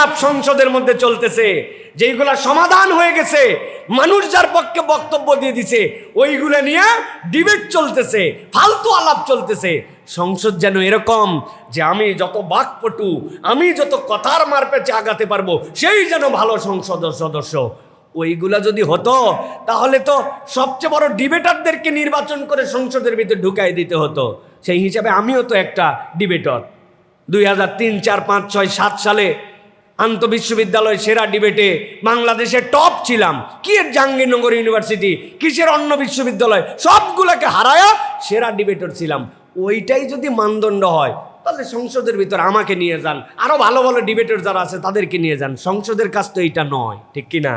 আলাপ সংসদের মধ্যে চলতেছে, যেইগুলা সমাধান হয়ে গেছে, মানুষ যার পক্ষে বক্তব্য দিয়ে দিছে, ওইগুলা নিয়ে ডিবেট চলতেছে, ফালতু আলাপ চলতেছে। সংসদ যেন এরকম যে আমি যত বাকপটু, আমি যত কথার মারপেচে আগাতে পারবো, সেই যেন ভালো সংসদ সদস্য। ওইগুলা যদি হতো তাহলে তো সবচেয়ে বড় ডিবেটারদেরকে নির্বাচন করে সংসদের ভিতরে ঢুকাই দিতে হতো। সেই হিসাবে আমিও তো একটা ডিবেটর। 2003, 4, 5, 6, 7 সালে আন্তঃবিশ্ববিদ্যালয় সেরা ডিবেটে বাংলাদেশের টপ ছিলাম। কি এর জাহাঙ্গীরনগর ইউনিভার্সিটি, কিসের অন্য বিশ্ববিদ্যালয়, সবগুলোকে হারায়া সেরা ডিবেটর ছিলাম। ওইটাই যদি মানদণ্ড হয় তাহলে সংসদের ভিতর আমাকে নিয়ে যান, আরো ভালো ভালো ডিবেটর যারা আছে তাদেরকে নিয়ে যান। সংসদের কাজ তো এইটা নয়, ঠিক কিনা?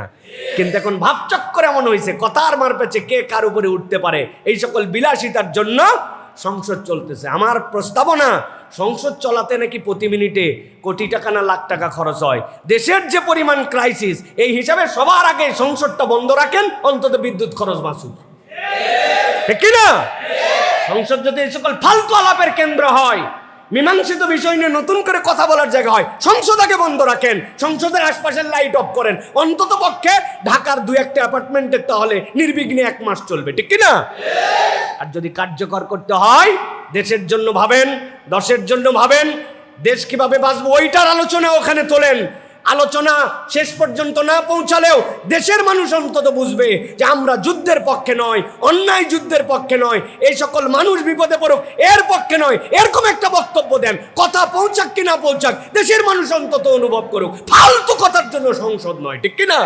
কিন্তু এখন ভাবচক্কর এমন হয়েছে, কথার মারপেচে কে কার উপরে উঠতে পারে, এই সকল বিলাসিতার জন্য সংসদ চলতেছে। আমার প্রস্তাবনা, সংসদ চলাতে নাকি প্রতি মিনিটে কোটি টাকা না লাখ টাকা খরচ হয়। দেশের যে পরিমাণ ক্রাইসিস, এই হিসাবে সবার আগে সংসদটা বন্ধ রাখেন, অন্তত বিদ্যুৎ খরচ বাঁচুক, ঠিক কিনা? সংসদ যদি এই সকল ফালতু আলাপের কেন্দ্র হয়, মীমাংসিত বিষয় নিয়ে নতুন করে কথা বলার জায়গা হয়, সংসদ আগে বন্ধ রাখেন, সংসদের আশপাশের লাইট অফ করেন। অন্তত পক্ষে ঢাকার 2-1টা অ্যাপার্টমেন্টের তাহলে নির্বিঘ্নে 1 মাস চলবে, ঠিক কিনা? আর যদি কার্যকর করতে হয়, দেশের জন্য ভাবেন, দশের জন্য ভাবেন, দেশ কিভাবে বাঁচবো ওইটার আলোচনা ওখানে তোলেন। আলোচনা শেষ পর্যন্ত না পৌঁছালেও দেশের মানুষ অন্তত বুঝবে যে আমরা যুদ্ধের পক্ষে নয়, অন্যায় যুদ্ধের পক্ষে নয়, এই সকল মানুষ বিপদে পড়ুক এর পক্ষে নয়, এরকম একটা বক্তব্য দেন। কথা পৌঁছাক কি না পৌঁছাক, দেশের মানুষ অন্তত অনুভব করুক। ফালতু কথার জন্য সংসদ নয়, ঠিক কিনা?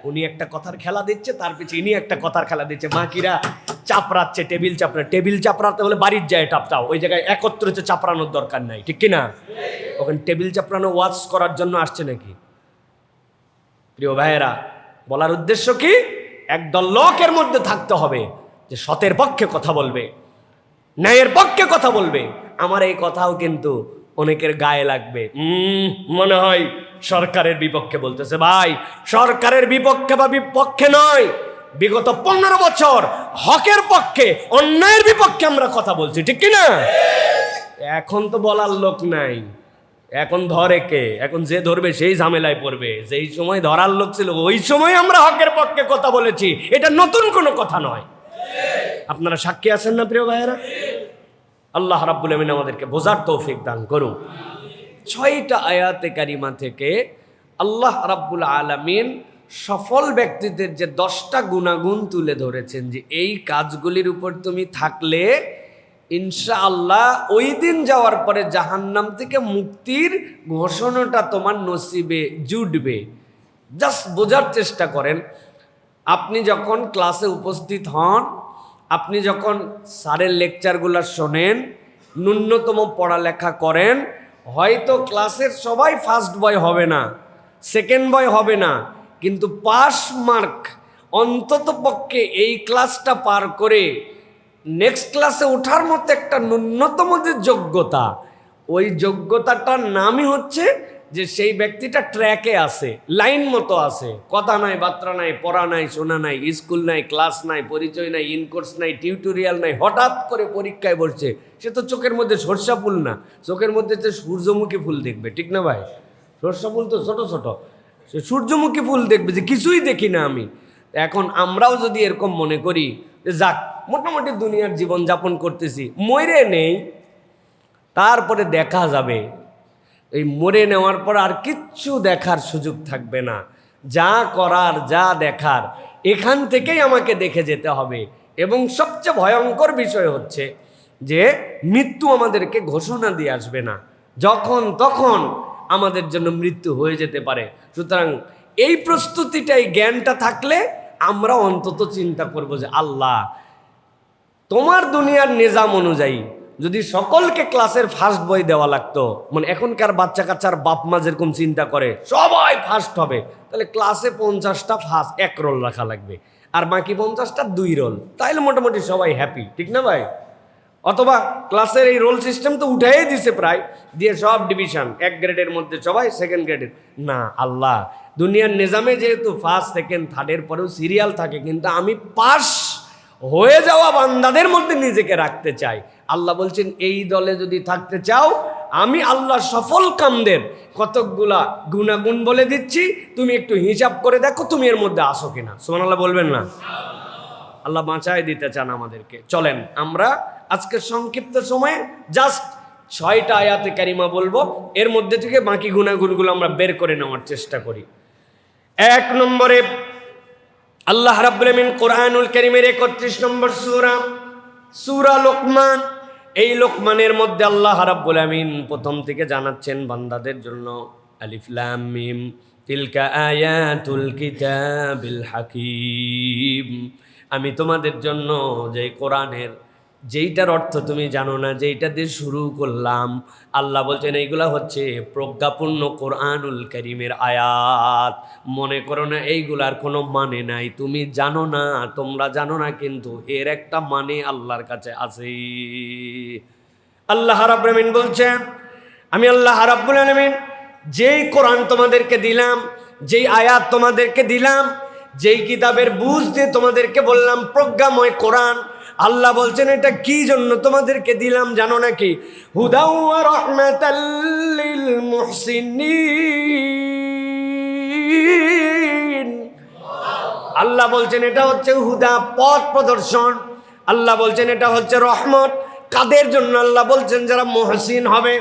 উনি একটা কথার খেলা দিচ্ছে, তার পিছিয়ে ইনি একটা কথার খেলা দিচ্ছে। বাকিরা চাপড়াচ্ছে, টেবিল চাপড়াতে হলে বাড়ির যায় টাপটাও, ওই জায়গায় একত্র হচ্ছে, চাপড়ানোর দরকার নাই, ঠিক কিনা? ওখানে টেবিল চাপড়ানো ওয়াজ করার জন্য আসছে নাকি? প্রিয় ভাইয়েরা, বলার উদ্দেশ্য কি, একদল লোকের মধ্যে থাকতে হবে যে সতের পক্ষে কথা বলবে, ন্যায়ের পক্ষে কথা বলবে। আমার এই কথাও কিন্তু অনেকের গায়ে লাগবে, মনে হয় সরকারের বিপক্ষে বলতেছে। ভাই, সরকারের বিপক্ষে বা বিপক্ষে নয়, বিগত 15 বছর হকের পক্ষে, অন্যায়ের বিপক্ষে আমরা কথা বলছি, ঠিক কিনা? এখন তো বলার লোক নাই, এখন ধরে কে? এখন যে ধরবে সেই ঝামেলায় পড়বে। যেই সময় ধরার লোক ছিল ওই সময় আমরা হকের পক্ষে কথা বলেছি, এটা নতুন কোনো কথা নয়। আপনারা সাক্ষী আছেন না প্রিয় ভাইয়েরা? আল্লাহ রাব্বুল আমিন আমাদেরকে বোঝার তৌফিক দান করুন। 6টা আয়াতে কারিমা থেকে আল্লাহ রাব্বুল আলামিন সফল ব্যক্তিদের যে 10টা গুণাগুণ তুলে ধরেছেন, যে এই কাজগুলির উপর তুমি থাকলে ইনশাআল্লাহ ওই দিন যাওয়ার পরে জাহান্নাম থেকে মুক্তির ঘোষণাটা তোমার নসিবে জুটবে। জাস্ট বোঝার চেষ্টা করেন। আপনি যখন ক্লাসে উপস্থিত হন, আপনি যখন স্যারের লেকচারগুলো শোনেন, ন্যূনতম পড়ালেখা করেন, হয়তো ক্লাসের সবাই ফার্স্ট বয় হবে না, সেকেন্ড বয় হবে না, কিন্তু পাস মার্ক অন্তত পক্ষে এই ক্লাসটা পার করে নেক্সট ক্লাসে ওঠার মতো একটা ন্যূনতম যে যোগ্যতা, ওই যোগ্যতাটার নামই হচ্ছে যে সেই ব্যক্তিটা ট্র্যাকে আছে, লাইন মতো আছে, কথা নাই, বার্তা নাই, পড়া নাই, শোনা নাই, স্কুল নাই, ক্লাস নাই, পরিচয় নাই, ইনকোর্স নাই, টিউটোরিয়াল নাই, হঠাৎ করে পরীক্ষায় বসছে। সে তো চোখের মধ্যে সরষা ফুল না, চোখের মধ্যে যে সূর্যমুখী ফুল দেখবে, ঠিক না ভাই? সরষা ফুল তো ছোট ছোট, সে সূর্যমুখী ফুল দেখবে যে কিছুই দেখি না আমি। এখন আমরাও যদি এরকম মনে করি যে যাক মোটামুটি দুনিয়ার জীবন যাপন করতেছি, মরে নেই, তারপরে দেখা যাবে। এই মরে নেওয়ার পর আর কিচ্ছু দেখার সুযোগ থাকবে না। যা করার, যা দেখার, এখান থেকেই আমাকে দেখে যেতে হবে। এবং সবচেয়ে ভয়ঙ্কর বিষয় হচ্ছে যে মৃত্যু আমাদেরকে ঘোষণা দিয়ে আসবে না, যখন তখন আমাদের জন্য মৃত্যু হয়ে যেতে পারে। সুতরাং এই প্রস্তুতিটাই, জ্ঞানটা থাকলে আমরা অন্তত চিন্তা করব যে আল্লাহ, তোমার দুনিয়ার নিজাম অনুযায়ী যদি সকলকে ক্লাসের ফার্স্ট বই দেওয়া লাগতো, মানে এখনকার বাচ্চা কাচ্চার বাপ মা যেরকম চিন্তা করে সবাই ফার্স্ট হবে, তাহলে ক্লাসে 50টা ফার্স্ট 1 রোল রাখা লাগবে, আর বাকি 50টা 2 রোল, তাইলে মোটামুটি সবাই হ্যাপি, ঠিক না ভাই? অথবা ক্লাসের এই রোল সিস্টেম তো উঠাই দিছে প্রায়, দিয়ে সব ডিভিশন, 1 গ্রেডের মধ্যে সবাই সেকেন্ড গ্রেডের। না, আল্লাহ দুনিয়ার নিজামে যেহেতু ফার্স্ট, সেকেন্ড, থার্ডের পরেও সিরিয়াল থাকে, কিন্তু আমি পাস হয়ে যাওয়া বান্দাদের মধ্যে নিজেকে রাখতে চাই। আল্লাহ বলছেন এই দলে যদি থাকতে চাও, আমি আল্লাহ সফল কামদের কতকগুলা গুণাগুণ বলে দিচ্ছি, তুমি একটু হিসাব করে দেখো তুমি এর মধ্যে আসো কিনা। সুবহানাল্লাহ বলবেন না? আল্লাহ বাঁচায় দিতে চান আমাদেরকে। চলেন আমরা আজকের সংক্ষিপ্ত সময়ে জাস্ট 6টা আয়াতে কারিমা বলবো, এর মধ্যে থেকে বাকি গুণাগুণগুলো আমরা বের করে নেওয়ার চেষ্টা করি। 1 নম্বরে আল্লাহ রাব্বুল আমিন কোরআনুল কারীমের 31 নম্বর সূরা লোকমান। এই লোকমানের মধ্যে আল্লাহ রাব্বুল আমিন প্রথম থেকে জানাচ্ছেন বান্দাদের জন্য, আলিফ লাম মিম তিলকা আয়াতুল কিতাবিল হাকীম। আমি তোমাদের জন্য যে কোরআনের যেইটার অর্থ তুমি জানো না, যেইটা দিয়ে শুরু করলাম, আল্লাহ বলছেন এইগুলা হচ্ছে প্রজ্ঞাপূর্ণ কোরআনুল কারীমের আয়াত। মনে করো না এইগুলার কোনো মানে নাই, তুমি জানো না, তোমরা জানো না, কিন্তু এর একটা মানে আল্লাহর কাছে আছে। আল্লাহ রাব্বুল আমিন বলছেন, আমি আল্লাহ রাব্বুল আমিন যেই কোরআন তোমাদেরকে দিলাম, যেই আয়াত তোমাদেরকে দিলাম, যেই কিতাবের বুঝ দিয়ে তোমাদেরকে বললাম প্রজ্ঞাময় কোরআন, আল্লাহ বলছেন এটা কি জন্য তোমাদেরকে দিলাম জানো নাকি? হুদা ওয়া রাহমাতাল লিল মুহসিনিন। আল্লাহ বলছেন এটা হচ্ছে হুদা, পথ প্রদর্শন। আল্লাহ বলছেন এটা হচ্ছে রহমত। কাদের জন্য? আল্লাহ বলছেন যারা মুহসিন হবে।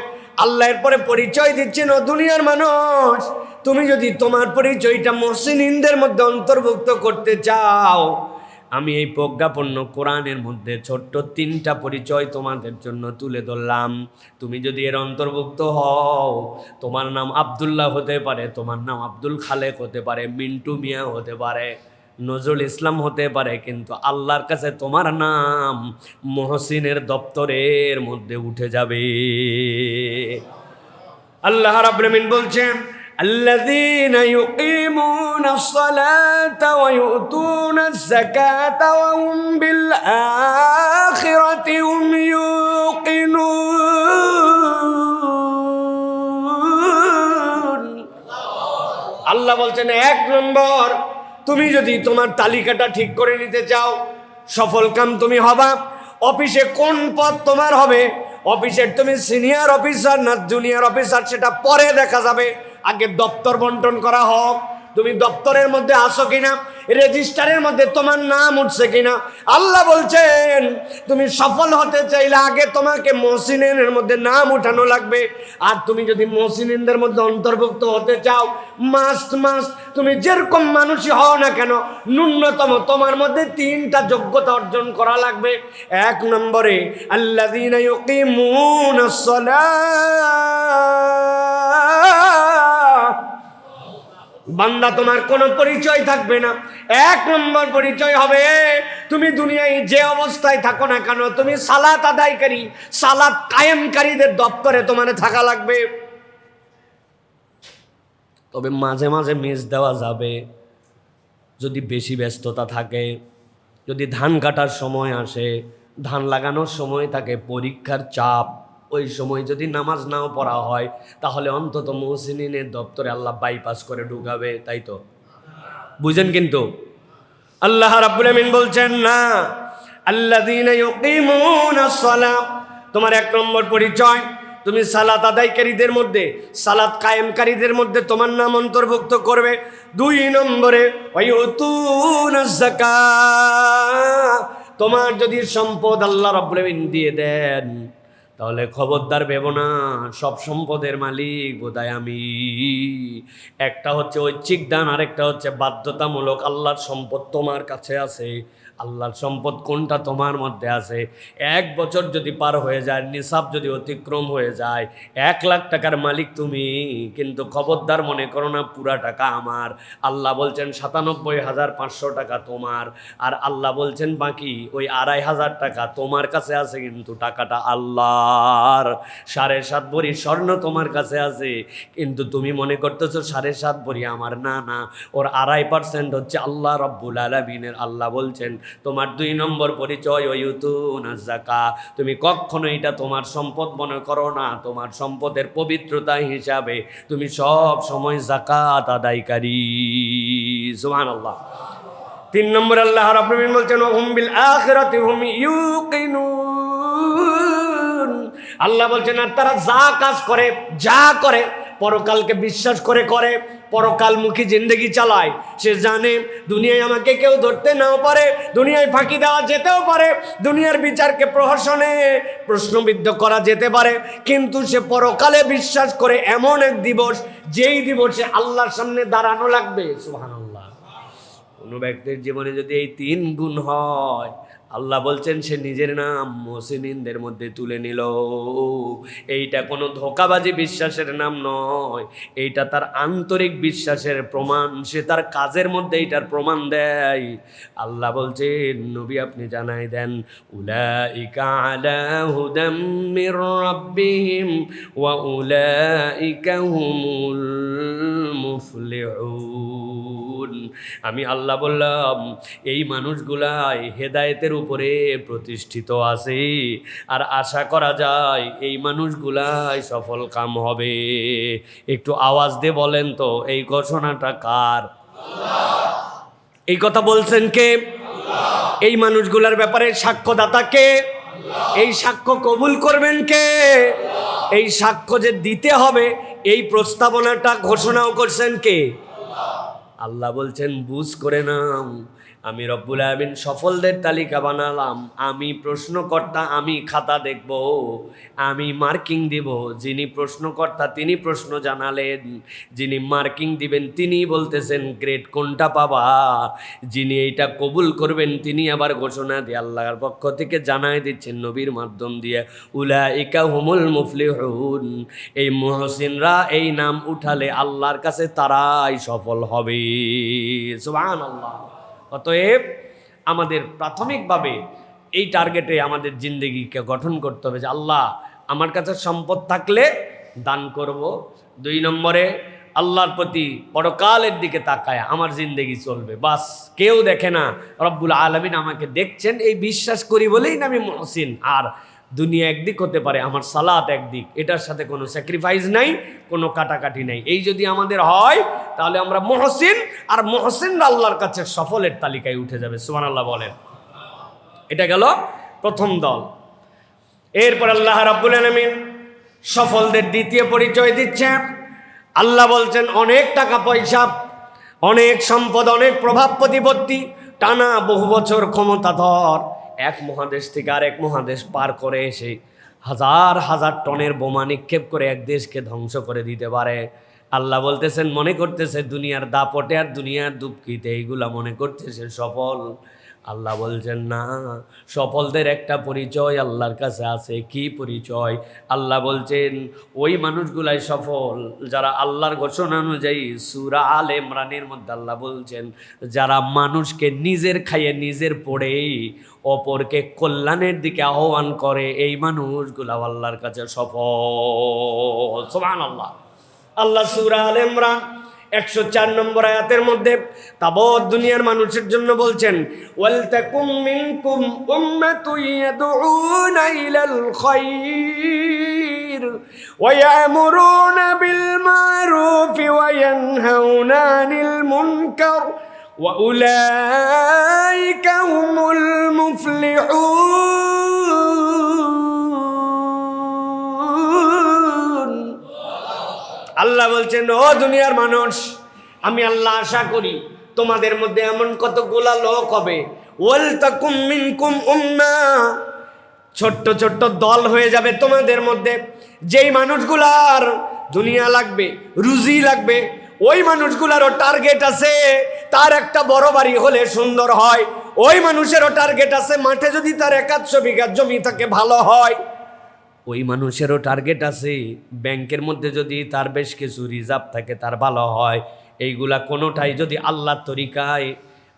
আল্লাহ এরপরে পরিচয় দিচ্ছেন, ও দুনিয়ার মানুষ, তুমি যদি তোমার পরিচয়টা মুহসিনদের মধ্যে অন্তর্ভুক্ত করতে চাও, আমি এই প্রজ্ঞাপন্ন কোরআনের মধ্যে ছোট্ট 3টা পরিচয় তোমাদের জন্য তুলে ধরলাম। তুমি যদি এর অন্তর্ভুক্ত হও, তোমার নাম আব্দুল্লাহ হতে পারে, তোমার নাম আব্দুল খালেক হতে পারে, মিন্টু মিয়া হতে পারে, নজরুল ইসলাম হতে পারে, কিন্তু আল্লাহর কাছে তোমার নাম মুহসিনের দপ্তরের মধ্যে উঠে যাবে। আল্লাহ রাব্বুল আমিন বলছেন, الذين يقيمون الصلاة ويؤتون الزكاة وهم بالآخرة هم يوقنون। আল্লাহ বলছেন 1 নম্বর, তুমি যদি তোমার তালিকাটা ঠিক করে নিতে চাও, সফল কাম তুমি হবা। অফিসে কোন পদ তোমার হবে, অফিসের তুমি সিনিয়র অফিসার না জুনিয়র অফিসার সেটা পরে দেখা যাবে, আগে দপ্তর বন্টন করা হোক। তুমি দপ্তরের মধ্যে আসো কিনা, রেজিস্টারের মধ্যে তোমার নাম উঠছে কিনা। আল্লাহ বলছেন তুমি সফল হতে চাইলে আগে তোমাকে মুহসিনের মধ্যে নাম উঠানো লাগবে। আর তুমি যদি মুহসিনদের মধ্যে অন্তর্ভুক্ত হতে চাও, মাস্ট তুমি যেরকম মানুষই হও না কেন, ন্যূনতম তোমার মধ্যে 3টা যোগ্যতা অর্জন করা লাগবে। 1 নম্বরে আল্লাযীনা ইউকিমুনাস সালাহ। বান্দা তোমার কোনো পরিচয় থাকবে না, 1 নম্বর পরিচয় হবে তুমি দুনিয়ায় যে অবস্থায় থাকো না কেন, তুমি সালাত আদায়কারী, সালাত কায়েমকারীদের দপ্তরে তোমার থাকা লাগবে। তবে মাঝে মাঝে মিস দেওয়া যাবে যদি বেশি ব্যস্ততা থাকে, যদি ধান কাটার সময় আসে, ধান লাগানোর সময় থাকে, পরীক্ষার চাপ, ওই সময় যদি নামাজ নাও পড়া হয়, তাহলে অন্তত মুহসিনের দপ্তরে আল্লাহ বাইপাস করে ঢুকাবে, তাই তো বুঝেন। কিন্তু আল্লাহ রাব্বুল আমিন বলছেন না, আল্লাযীনা ইউকিমুনাস সালাহ, তোমার 1 নম্বর পরিচয় তুমি সালাত আদায়কারীদের মধ্যে, সালাত কায়েমকারীদের মধ্যে তোমার নাম অন্তর্ভুক্ত করবে। 2 নম্বরে ওয়ায়ুতুনাজ যাকাত, তোমার যদি সম্পদ আল্লাহ রাব্বুল আমিন দিয়ে দেন, তাহলে খবরদার ভেবো না সব সম্পদের মালিক বোধহয় আমি। একটা হচ্ছে ঐচ্ছিক দান, আরেকটা হচ্ছে বাধ্যতামূলক। আল্লাহর সম্পদ তোমার কাছে আছে, আল্লাহর সম্পদ কোনটা তোমার মধ্যে আছে। 1 বছর যদি পার হয়ে যায়, নিসাব যদি অতিক্রম হয়ে যায়, 1 লাখ টাকার মালিক তুমি, কিন্তু খবরদার মনে করো না পুরা টাকা আমার। আল্লাহ বলছেন 97,500 টাকা তোমার, আর আল্লাহ বলছেন বাকি ওই 2,500 টাকা তোমার কাছে আছে, কিন্তু টাকাটা আল্লাহর। 7.5 ভরি স্বর্ণ তোমার কাছে আছে, কিন্তু তুমি মনে করতেছো 7.5 ভরি আমার। না না, ওর 2.5% হচ্ছে আল্লাহ রাব্বুল আলামিনের। আল্লাহ বলছেন তোমার 2 নম্বর পরিচয় ওয়ায়ুতুনাজ যাকাত, তুমি কখনো এটা তোমার সম্পদ মনে করো না, তোমার সম্পদের পবিত্রতা হিসাবে তুমি সব সময় যাকাত আদায়কারী। সুবহানাল্লাহ। 3 নম্বর আল্লাহ রাব্বুল আলামিন বলছেন হুম বিল আখিরাতি হুম ইউকিনুন, আল্লাহ বলছেন আর তারা যা কাজ করে, যা করে পরকালকে বিশ্বাস করে করে, পরকালমুখী জিন্দেগি চালায়। সে জানে দুনিয়ায় আমাকে কেউ ধরতে নাও পারে, দুনিয়ায় ফাঁকি দেওয়া যেতেও পারে, দুনিয়ার বিচারকে প্রহসনে প্রশ্নবিদ্ধ করা যেতে পারে, কিন্তু সে পরকালে বিশ্বাস করে এমন এক দিবস, যেই দিবসে আল্লাহর সামনে দাঁড়ানো লাগবে। সুবহানাল্লাহ। কোনো ব্যক্তির জীবনে যদি এই 3 গুণ হয়, আল্লাহ বলছেন সে নিজের নাম মুহসিনদের মধ্যে তুলে নিল। এইটা কোনো ধোঁকাবাজি বিশ্বাসের নাম নয়, এইটা তার আন্তরিক বিশ্বাসের প্রমাণ। সে তার কাজের মধ্যে এইটার প্রমাণ দেয়। আল্লাহ বলছেন নবী আপনি জানাই দেন, উলাইকা আলা হুদাম মির রাব্বিহিম ওয়া উলাইকা হুমুল মুফলিহুন। আমি আল্লাহ বললাম এই মানুষগুলাই হেদায়েতের উপরে প্রতিষ্ঠিত আছে, আর আশা করা যায় এই মানুষগুলাই সফল কাম হবে। একটু আওয়াজ দিয়ে বলেন তো এই ঘোষণাটা কার? এই কথা বলছেন কে? এই মানুষগুলার ব্যাপারে সাক্ষ্যদাতা কে? এই সাক্ষ্য কবুল করবেন কে? এই সাক্ষ্য যে দিতে হবে এই প্রস্তাবনাটা ঘোষণাও করছেন কে? আল্লাহ বলছেন বুঝ করে নাও, আমি রব্বুল আলামিন সফলদের তালিকা বানালাম। আমি প্রশ্নকর্তা, আমি খাতা দেখব, আমি মার্কিং দিব। যিনি প্রশ্নকর্তা তিনি প্রশ্ন জানালেন, যিনি মার্কিং দিবেন তিনি বলতেছেন গ্রেড কোনটা পাবা, যিনি এইটা কবুল করবেন তিনি আবার ঘোষণা দিয়ে আল্লাহর পক্ষ থেকে জানাই দিচ্ছেন নবীর মাধ্যম দিয়ে, উলাইকা হুমুল মুফলিহুন। এই মুহসিনরা এই নাম উঠালে আল্লাহর কাছে তারাই সফল হবে। সুবহানাল্লাহ। অতএব আমাদের প্রাথমিকভাবে এই টার্গেটে আমাদের জিন্দেগিকে গঠন করতে হবে যে আল্লাহ আমার কাছে সম্পদ থাকলে দান করব। 2 নম্বরে আল্লাহর প্রতি পরকালের দিকে তাকায় আমার জিন্দেগি চলবে। বাস কেউ দেখে না, রব্বুল আলামিন আমাকে দেখছেন এই বিশ্বাস করি বলেই না আমি মুহসিন। আর দুনিয়া একদিক হতে পারে, আমার সালাত একদিক, এটার সাথে কোনো স্যাক্রিফাইস নাই, কোনো কাটাকাটি নাই। এই যদি আমাদের হয় তাহলে আমরা মুহসিন, আর মুহসিনরা আল্লাহর কাছে সফলের তালিকায় উঠে যাবে। সুবহানাল্লাহ বলেন। এটা গেল প্রথম দল। এরপর আল্লাহ রাব্বুল আলামিন সফলদের দ্বিতীয় পরিচয় দিচ্ছে। আল্লাহ বলছেন অনেক টাকা পয়সা, অনেক সম্পদ, অনেক প্রভাব প্রতিপত্তি, টানা বহু বছর ক্ষমতাধর, এক মহাদেশ থেকে আরেক মহাদেশ পার করে এসে হাজার হাজার টনের বোমা নিক্ষেপ করে এক দেশকে ধ্বংস করে দিতে পারে। আল্লাহ বলতেছেন মনে করতেছে দুনিয়ার দাপটে আর দুনিয়ার দুঃখিতে এইগুলা মনে করতেছে সফল। আল্লাহ বলছেন না, সফলদের একটা পরিচয় আল্লাহর কাছে আছে। কি পরিচয়? আল্লাহ বলছেন ওই মানুষগুলাই সফল যারা আল্লাহর ঘোষণা অনুযায়ী সূরা আলে ইমরানের মধ্যে আল্লাহ বলছেন যারা মানুষকে নিজের খাইয়ে নিজের পড়েই অপরকে কল্যাণের দিকে আহ্বান করে, এই মানুষগুলা আল্লাহর কাছে সফল। সুবহানাল্লাহ। আল্লাহ সূরা আলে ইমরান 104 নম্বর আয়াতের মধ্যে তাবৎ দুনিয়ার মানুষের জন্য বলছেন ওয়াল তাকুম মিনকুম উম্মাতুন ইয়াদউনা ইলাল খায়র ওয়া ইয়ামুরুনা বিল মারুফ ওয়া ইয়ানহাউনা আনিল মুনকার ওয়া উলাইকা হুমুল মুফলিহুন। আল্লাহ বলছেন ও দুনিয়ার মানুষ, আমি আল্লাহ আশা করি তোমাদের মধ্যে এমন কতগুলা লোক হবে, ওয়াল তাকুম মিনকুম উম্মাহ, ছোট্ট ছোট্ট দল হয়ে যাবে তোমাদের মধ্যে, যেই মানুষগুলার দুনিয়া লাগবে, রুজি লাগবে, ওই মানুষগুলারও টার্গেট আছে তার একটা বড় বাড়ি হলে সুন্দর হয়, ওই মানুষেরও টার্গেট আছে মাঠে যদি তার 100 বিঘা জমি থাকে ভালো হয়, ওই মানুষেরও টার্গেট আছে ব্যাংকের মধ্যে যদি তার বেশ কিছু রিজার্ভ থাকে তার ভালো হয়। এইগুলা কোনোটাই যদি আল্লাহর তরিকায়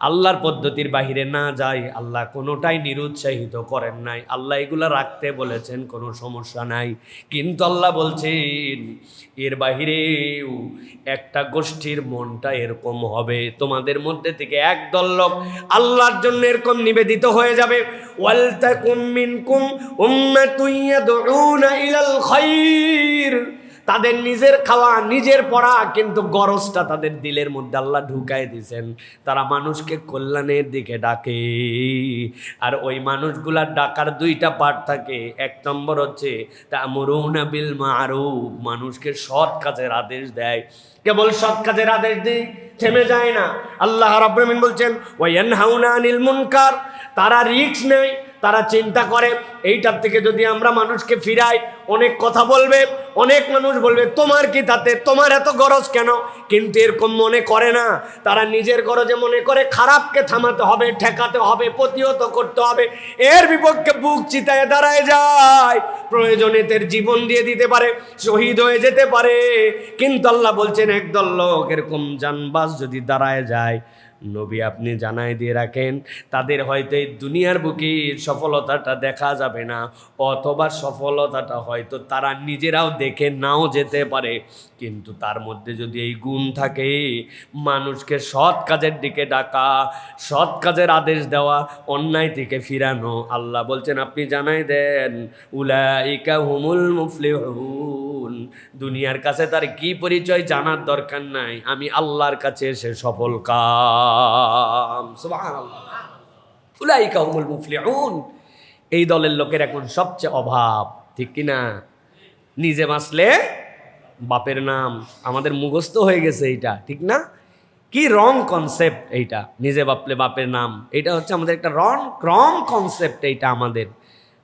আল্লাহর পদ্ধতির বাহিরে না যায় আল্লাহ কোনোটাই নিরুৎসাহিত করেন নাই। আল্লাহ এগুলা রাখতে বলেছেন, কোনো সমস্যা নাই। কিন্তু আল্লাহ বলছেন এর বাহিরেও একটা গোষ্ঠীর মনটা এরকম হবে, তোমাদের মধ্যে থেকে একদল লোক আল্লাহর জন্য এরকম নিবেদিত হয়ে যাবে। ওয়াল তাকুম মিনকুম উম্মাতুন ইয়াদউনা ইলাল খায়র, তাদের নিজের খাওয়া নিজের পড়া, কিন্তু গরজটা তাদের দিলের মধ্যে আল্লাহ ঢুকাই দিয়েছেন। তারা মানুষকে কল্যাণের দিকে ডাকে। আর ওই মানুষগুলার ডাকার দুইটা পার্ট থাকে। এক নম্বর হচ্ছে তা'মুরুনা বিল মা'রুফ, মানুষকে সৎ কাজের আদেশ দেয়। কেবল সৎ কাজের আদেশ দিয়ে থেমে যায় না। আল্লাহ রাব্বুল আলামিন বলছেন ওয়া ইয়ানহাউনা আনিল মুনকার, তারা রিস্ক নেয়, তারা চিন্তা করে এইটার থেকে যদি আমরা মানুষকে ফিরাই, অনেক কথা বলবে, অনেক মানুষ বলবে তোমার কি তাতে, তোমার এত গরজ কেন, কিন্তু এরকম মনে করে না। তারা নিজের গরজে মনে করে খারাপকে থামাতে হবে, ঠেকাতে হবে, প্রতিহত করতে হবে, এর বিপক্ষে বুক চিতায় দাঁড়ায় যায়। প্রয়োজনে তার জীবন দিয়ে দিতে পারে, শহীদ হয়ে যেতে পারে। কিন্তু আল্লাহ বলছেন একদল লোক এরকম জানবাজ যদি দাঁড়ায় যায়, নবী আপনি জানাই দিয়ে রাখেন তাদের হয়তো এই দুনিয়ার বুকে সফলতাটা দেখা যাবে না, অথবা সফলতাটা হয়তো তারা নিজেরাও দেখে নাও যেতে পারে। কিন্তু তার মধ্যে যদি এই গুণ থাকে, মানুষকে সৎ কাজের দিকে ডাকা, সৎ কাজের আদেশ দেওয়া, অন্যায় থেকে ফিরানো, আল্লাহ বলছেন আপনি জানাই দেন উলাইকা হুমুল মুফলিহুন। দুনিয়ার কাছে তার কি পরিচয় জানার দরকার নাই, আমি আল্লাহর কাছে এসে সফল কাম। সুবহানাল্লাহ, উলাইকা হুমুল মুফলিহুন। এই দলের লোকের এখন সবচেয়ে অভাব, ঠিক কিনা? নিজে বাঁচলে বাপের নাম, আমাদের মুখস্থ হয়ে গেছে এইটা, ঠিক না? কি রং কনসেপ্ট এইটা, নিজে বাপলে বাপের নাম, এটা হচ্ছে আমাদের একটা রং কনসেপ্ট। এইটা আমাদের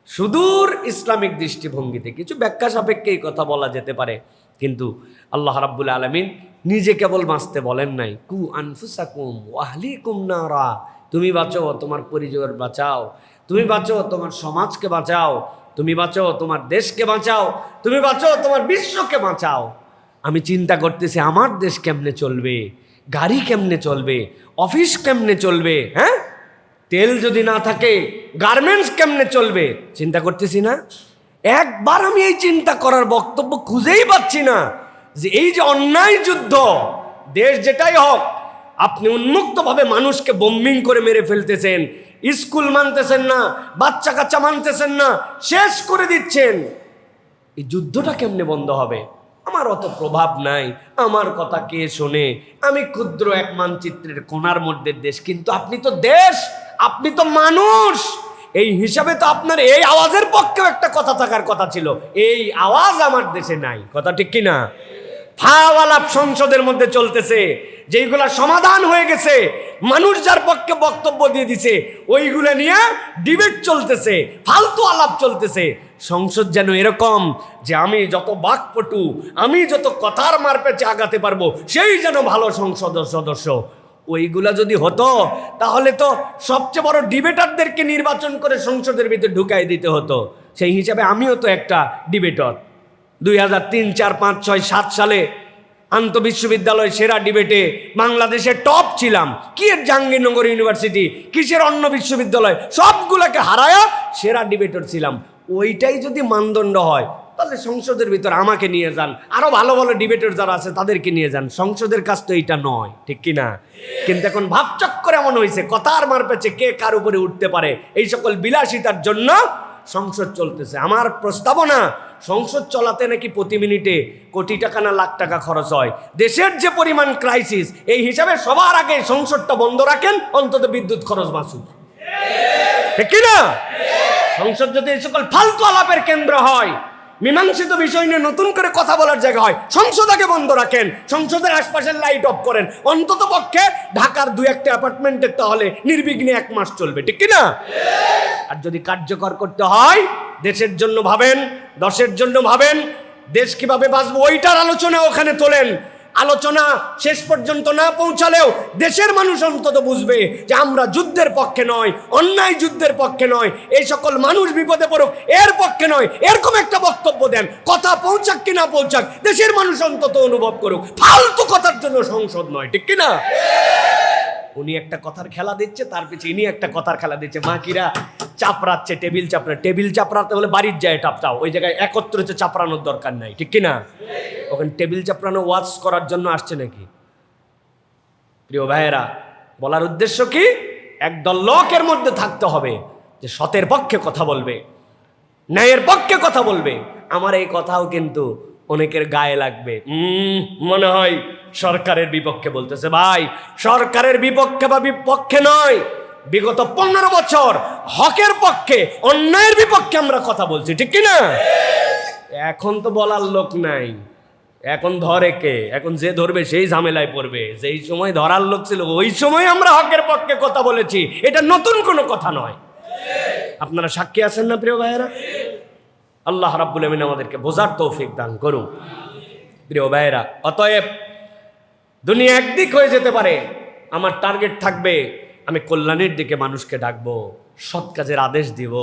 সুদূর ইসলামিক দৃষ্টিভঙ্গিতে কিছু ব্যাখ্যা সাপেক্ষে এই কথা বলা যেতে পারে, কিন্তু আল্লাহ রাব্বুল আলামিন নিজে কেবল বাঁচতে বলেন নাই, কু আনফুসাকুম ওয়া আহলিকুম নারা, তুমি বাঁচো, তোমার পরিবার বাঁচাও, তুমি বাঁচো, তোমার সমাজকে বাঁচাও, তুমি বাঁচো, তোমার দেশকে বাঁচাও, তুমি বাঁচো, তোমার বিশ্বকে বাঁচাও। আমি চিন্তা করতেছি আমার দেশ কেমনে চলবে, গাড়ি কেমনে চলবে, অফিস কেমনে চলবে, হ্যাঁ, তেল যদি না থাকে গার্মেন্টস কেমনে চলবে, চিন্তা করতেছি না? একবার আমি এই চিন্তা করার বক্তব্য খুঁজেই পাচ্ছি না যে এই যে অন্যায় যুদ্ধ, দেশ যেটাই হোক, আপনি উন্মুক্তভাবে মানুষকে বোম্বিং করে মেরে ফেলতেছেন, স্কুল মানতেছেন না, বাচ্চা কাচ্চা মানতেছেন না, শেষ করে দিচ্ছেন। এই যুদ্ধটা কেমনে বন্ধ হবে? আমার অত প্রভাব নাই, আমার কথা কে শোনে, আমি ক্ষুদ্র এক মানচিত্রের কোণার মধ্যে দেশ, কিন্তু আপনি তো দেশ, আপনি তো মানুষ। এই হিসাবে তো আপনার এই আওয়াজের পক্ষেও একটা কথা থাকার কথা ছিল, এই আওয়াজ আমার দেশে নাই। কথা ঠিক কিনা? ফাওয়ালাপ সংসদের মধ্যে চলতেছে, যেইগুলা সমাধান হয়ে গেছে, মানুষ যার পক্ষে বক্তব্য দিয়ে দিছে, ওইগুলা নিয়ে ডিবেট চলতেছে, ফালতু আলাপ চলতেছে। সংসদ যেন এরকম যে আমি যত বাকপটু, আমি যত কথার মারপেচে আগাতে পারবো, সেই যেন ভালো সংসদ সদস্য। ওইগুলা যদি হতো তাহলে তো সবচেয়ে বড় ডিবেটারদেরকে নির্বাচন করে সংসদের ভিতরে ঢুকাই দিতে হতো। সেই হিসাবে আমিও তো একটা ডিবেটর। 2003, 4, 5, 6, 7 সালে আন্তঃবিশ্ববিদ্যালয় সেরা ডিবেটে বাংলাদেশের টপ ছিলাম। কি এর জাহাঙ্গীরনগর ইউনিভার্সিটি, কিসের অন্য বিশ্ববিদ্যালয়, সবগুলোকে হারায়া সেরা ডিবেটর ছিলাম। ওইটাই যদি মানদণ্ড হয় তাহলে সংসদের ভিতর আমাকে নিয়ে যান, আরো ভালো ভালো ডিবেটর যারা আছে তাদেরকে নিয়ে যান। সংসদের কাজ তো এইটা নয়, ঠিক কিনা? কিন্তু এখন ভাবচক্কর এমন হয়েছে, কথার মারপেচে কে কার উপরে উঠতে পারে, এই সকল বিলাসিতার জন্য সংসদ চলতেছে। আমার প্রস্তাবনা, সংসদ চলাতে নাকি প্রতি মিনিটে কোটি টাকা না লাখ টাকা খরচ হয়। দেশের যে পরিমাণ ক্রাইসিস, এই হিসাবে সবার আগে সংসদটা বন্ধ রাখেন, অন্তত বিদ্যুৎ খরচ বাঁচুক, ঠিক কিনা? সংসদ যদি এই সকল ফালতু আলাপের কেন্দ্র হয়, মীমাংসিত বিষয় নিয়ে নতুন করে কথা বলার জায়গা হয়, সংসদ আগে বন্ধ রাখেন, সংসদের আশপাশের লাইট অফ করেন, অন্তত পক্ষে ঢাকার 2-1টা অ্যাপার্টমেন্টের তাহলে নির্বিঘ্নে 1 মাস চলবে, ঠিক কিনা? আর যদি কার্যকর করতে হয়, দেশের জন্য ভাবেন, দশের জন্য ভাবেন, দেশ কিভাবে বাঁচবো ওইটার আলোচনা ওখানে তোলেন। আলোচনা শেষ পর্যন্ত না পৌঁছালেও দেশের মানুষ অন্তত বুঝবে যে আমরা যুদ্ধের পক্ষে নয়, অন্যায় যুদ্ধের পক্ষে নয়, এই সকল মানুষ বিপদে পড়ুক এর পক্ষে নয়, এরকম একটা বক্তব্য দেন। কথা পৌঁছাক কি না পৌঁছাক, দেশের মানুষ অন্তত অনুভব করুক। ফালতু কথার জন্য সংসদ নয়, ঠিক কিনা? উনি একটা কথার খেলা দিচ্ছে, তার পিছনে ইনি একটা কথার খেলা দিচ্ছে, বাকিরা চাপড়াচ্ছে, টেবিল চাপড়াতে হলে বাড়ির যায় টাপটাও, ওই জায়গায় একত্রিত চাপড়ানোর দরকার নাই, ঠিক কিনা? ওখানে টেবিল চাপড়ানো ওয়াজ করার জন্য আসছে নাকি? প্রিয় ভাইয়েরা, বলার উদ্দেশ্য কি, একদল লোকের মধ্যে থাকতে হবে যে সতের পক্ষে কথা বলবে, ন্যায়ের পক্ষে কথা বলবে। আমার এই কথাও কিন্তু অনেকের গায়ে লাগবে, মনে হয় সরকারের বিপক্ষে বলতেছে। ভাই, সরকারের বিপক্ষে বা বিপক্ষে নয়, বিগত 15 বছর হকের পক্ষে, অন্যায়ের বিপক্ষে আমরা কথা বলছি, ঠিক কিনা? এখন তো বলার লোক নাই, এখন ধরে কে? এখন যে ধরবে সেই ঝামেলায় পড়বে। যেই সময় ধরার লোক ছিল ওই সময় আমরা হকের পক্ষে কথা বলেছি, এটা নতুন কোনো কথা নয়। আপনারা সাক্ষী আছেন না প্রিয় ভাইয়েরা? আল্লাহ রাব্বুল আমিন আমাদেরকে বোঝার তৌফিক দান করুন। প্রিয় ভাইয়েরা, অতএব দুনিয়া একদিক হয়ে যেতে পারে, আমার টার্গেট থাকবে আমি কল্যাণের দিকে মানুষকে ডাকবো, সৎ কাজের আদেশ দিব,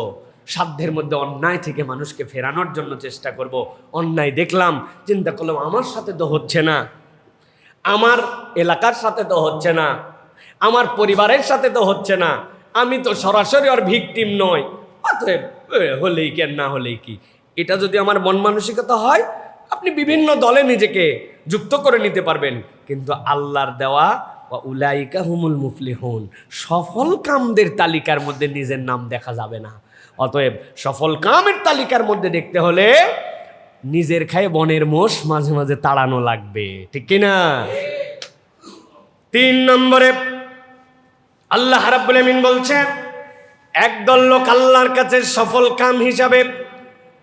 সাধ্যের মধ্যে অন্যায় থেকে মানুষকে ফেরানোর জন্য চেষ্টা করব। অন্যায় দেখলাম, চিন্তা করলাম আমার সাথে তো হচ্ছে না, আমার এলাকার সাথে তো হচ্ছে না, আমার পরিবারের সাথে তো হচ্ছে না, আমি তো সরাসরি ওর ভিকটিম নই, অতএব হলেই কি আর না হলেই কি। এটা যদি আমার মন মানসিকতা হয়, আপনি বিভিন্ন দলে নিজেকে যুক্ত করে নিতে পারবেন, কিন্তু আল্লাহর দেওয়া উলাইকা হুমুল মুফলিহুন, সফল কামদের তালিকার মধ্যে নিজের নাম দেখা যাবে না। অতএব সফল কামের তালিকার মধ্যে দেখতে হলে নিজের খায়ে বনের মোষ মাঝে মাঝে তাড়ানো লাগবে, ঠিক কিনা? 3 নম্বরে আল্লাহ রাব্বুল আমিন বলছেন, একদল লোক আল্লাহর কাছে সফল কাম হিসাবে